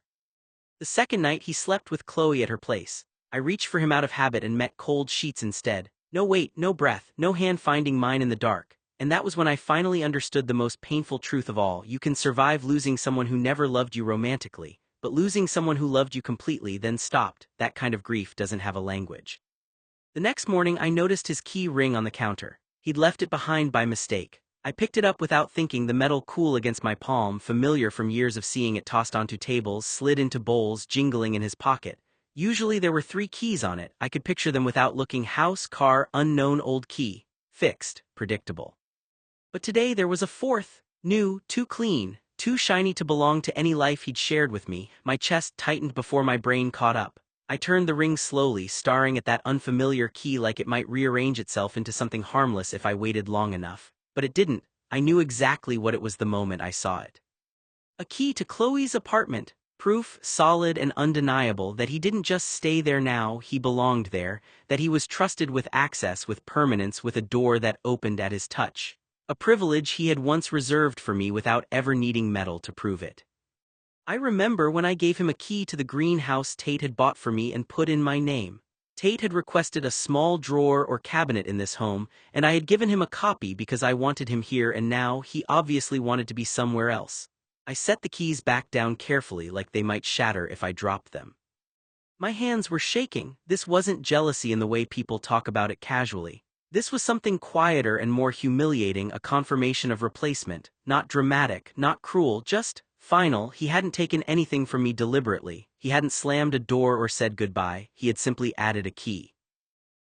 Speaker 1: The second night he slept with Chloe at her place. I reached for him out of habit and met cold sheets instead. No weight, no breath, no hand finding mine in the dark. And that was when I finally understood the most painful truth of all. You can survive losing someone who never loved you romantically, but losing someone who loved you completely, then stopped, that kind of grief doesn't have a language. The next morning I noticed his key ring on the counter. He'd left it behind by mistake. I picked it up without thinking, the metal cool against my palm, familiar from years of seeing it tossed onto tables, slid into bowls, jingling in his pocket. Usually there were 3 keys on it. I could picture them without looking: house, car, unknown old key. Fixed, predictable. But today there was a 4th, new, too clean, too shiny to belong to any life he'd shared with me. My chest tightened before my brain caught up. I turned the ring slowly, staring at that unfamiliar key like it might rearrange itself into something harmless if I waited long enough. But it didn't. I knew exactly what it was the moment I saw it. A key to Chloe's apartment. Proof, solid and undeniable, that he didn't just stay there now, he belonged there, that he was trusted with access, with permanence, with a door that opened at his touch. A privilege he had once reserved for me without ever needing metal to prove it. I remember when I gave him a key to the greenhouse Tate had bought for me and put in my name. Tate had requested a small drawer or cabinet in this home, and I had given him a copy because I wanted him here, and now he obviously wanted to be somewhere else. I set the keys back down carefully, like they might shatter if I dropped them. My hands were shaking. This wasn't jealousy in the way people talk about it casually. This was something quieter and more humiliating, a confirmation of replacement, not dramatic, not cruel, just final. He hadn't taken anything from me deliberately. He hadn't slammed a door or said goodbye. He had simply added a key.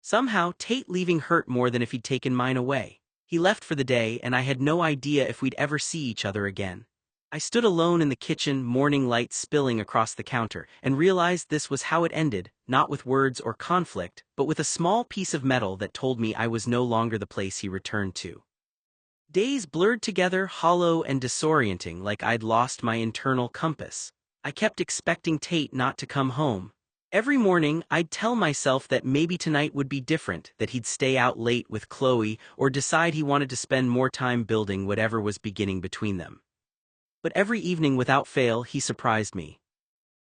Speaker 1: Somehow, Tate leaving hurt more than if he'd taken mine away. He left for the day, and I had no idea if we'd ever see each other again. I stood alone in the kitchen, morning light spilling across the counter, and realized this was how it ended, not with words or conflict, but with a small piece of metal that told me I was no longer the place he returned to. Days blurred together, hollow and disorienting, like I'd lost my internal compass. I kept expecting Tate not to come home. Every morning, I'd tell myself that maybe tonight would be different, that he'd stay out late with Chloe, or decide he wanted to spend more time building whatever was beginning between them. But every evening without fail, he surprised me.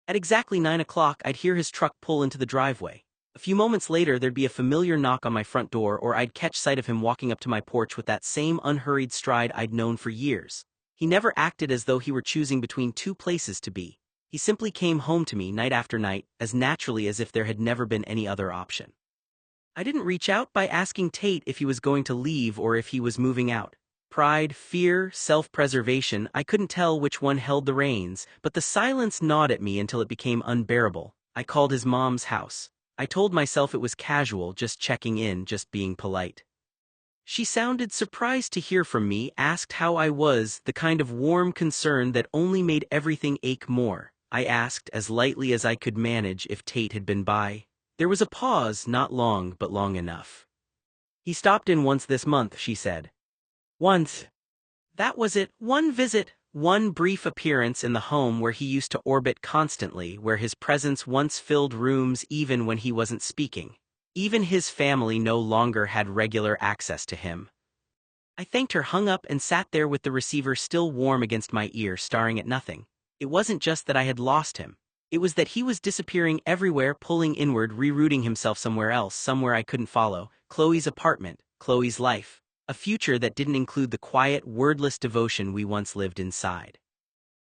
Speaker 1: At exactly 9 o'clock, I'd hear his truck pull into the driveway. A few moments later, there'd be a familiar knock on my front door, or I'd catch sight of him walking up to my porch with that same unhurried stride I'd known for years. He never acted as though he were choosing between 2 places to be. He simply came home to me night after night, as naturally as if there had never been any other option. I didn't reach out by asking Tate if he was going to leave or if he was moving out. Pride, fear, self-preservation, I couldn't tell which one held the reins, but the silence gnawed at me until it became unbearable. I called his mom's house. I told myself it was casual, just checking in, just being polite. She sounded surprised to hear from me, asked how I was, the kind of warm concern that only made everything ache more. I asked as lightly as I could manage if Tate had been by. There was a pause, not long but long enough. He stopped in once this month, she said. Once. That was it, one visit, one brief appearance in the home where he used to orbit constantly, where his presence once filled rooms even when he wasn't speaking. Even his family no longer had regular access to him. I thanked her, hung up, and sat there with the receiver still warm against my ear, staring at nothing. It wasn't just that I had lost him. It was that he was disappearing everywhere, pulling inward, rerouting himself somewhere else, somewhere I couldn't follow. Chloe's apartment, Chloe's life. A future that didn't include the quiet, wordless devotion we once lived inside.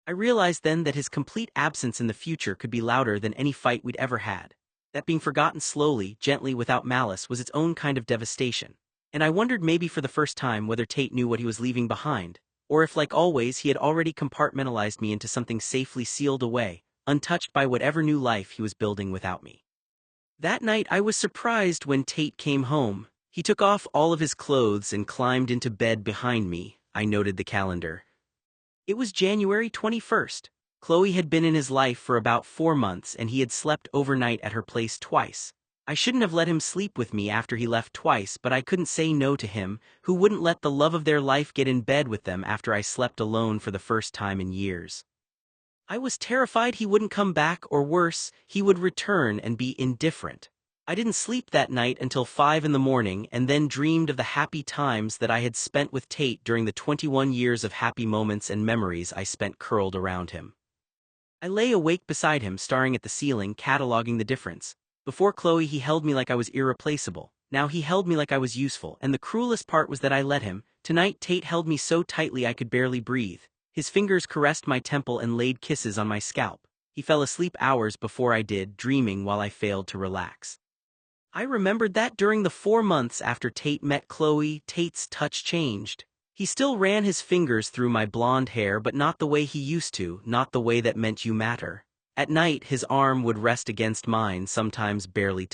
Speaker 1: I realized then that his complete absence in the future could be louder than any fight we'd ever had. That being forgotten slowly, gently, without malice, was its own kind of devastation. And I wondered, maybe for the first time, whether Tate knew what he was leaving behind, or if, like always, he had already compartmentalized me into something safely sealed away, untouched by whatever new life he was building without me. That night I was surprised when Tate came home. He took off all of his clothes and climbed into bed behind me. I noted the calendar. It was January 21st. Chloe had been in his life for about 4 months, and he had slept overnight at her place twice. I shouldn't have let him sleep with me after he left twice, but I couldn't say no to him, who wouldn't let the love of their life get in bed with them after I slept alone for the first time in years. I was terrified he wouldn't come back, or worse, he would return and be indifferent. I didn't sleep that night until 5 in the morning, and then dreamed of the happy times that I had spent with Tate during the 21 years of happy moments and memories I spent curled around him. I lay awake beside him, staring at the ceiling, cataloging the difference. Before Chloe, he held me like I was irreplaceable. Now he held me like I was useful, and the cruelest part was that I let him. Tonight Tate held me so tightly I could barely breathe. His fingers caressed my temple and laid kisses on my scalp. He fell asleep hours before I did, dreaming while I failed to relax. I remembered that during the 4 months after Tate met Chloe, Tate's touch changed. He still ran his fingers through my blonde hair, but not the way he used to, not the way that meant you matter. At night his arm would rest against mine, sometimes barely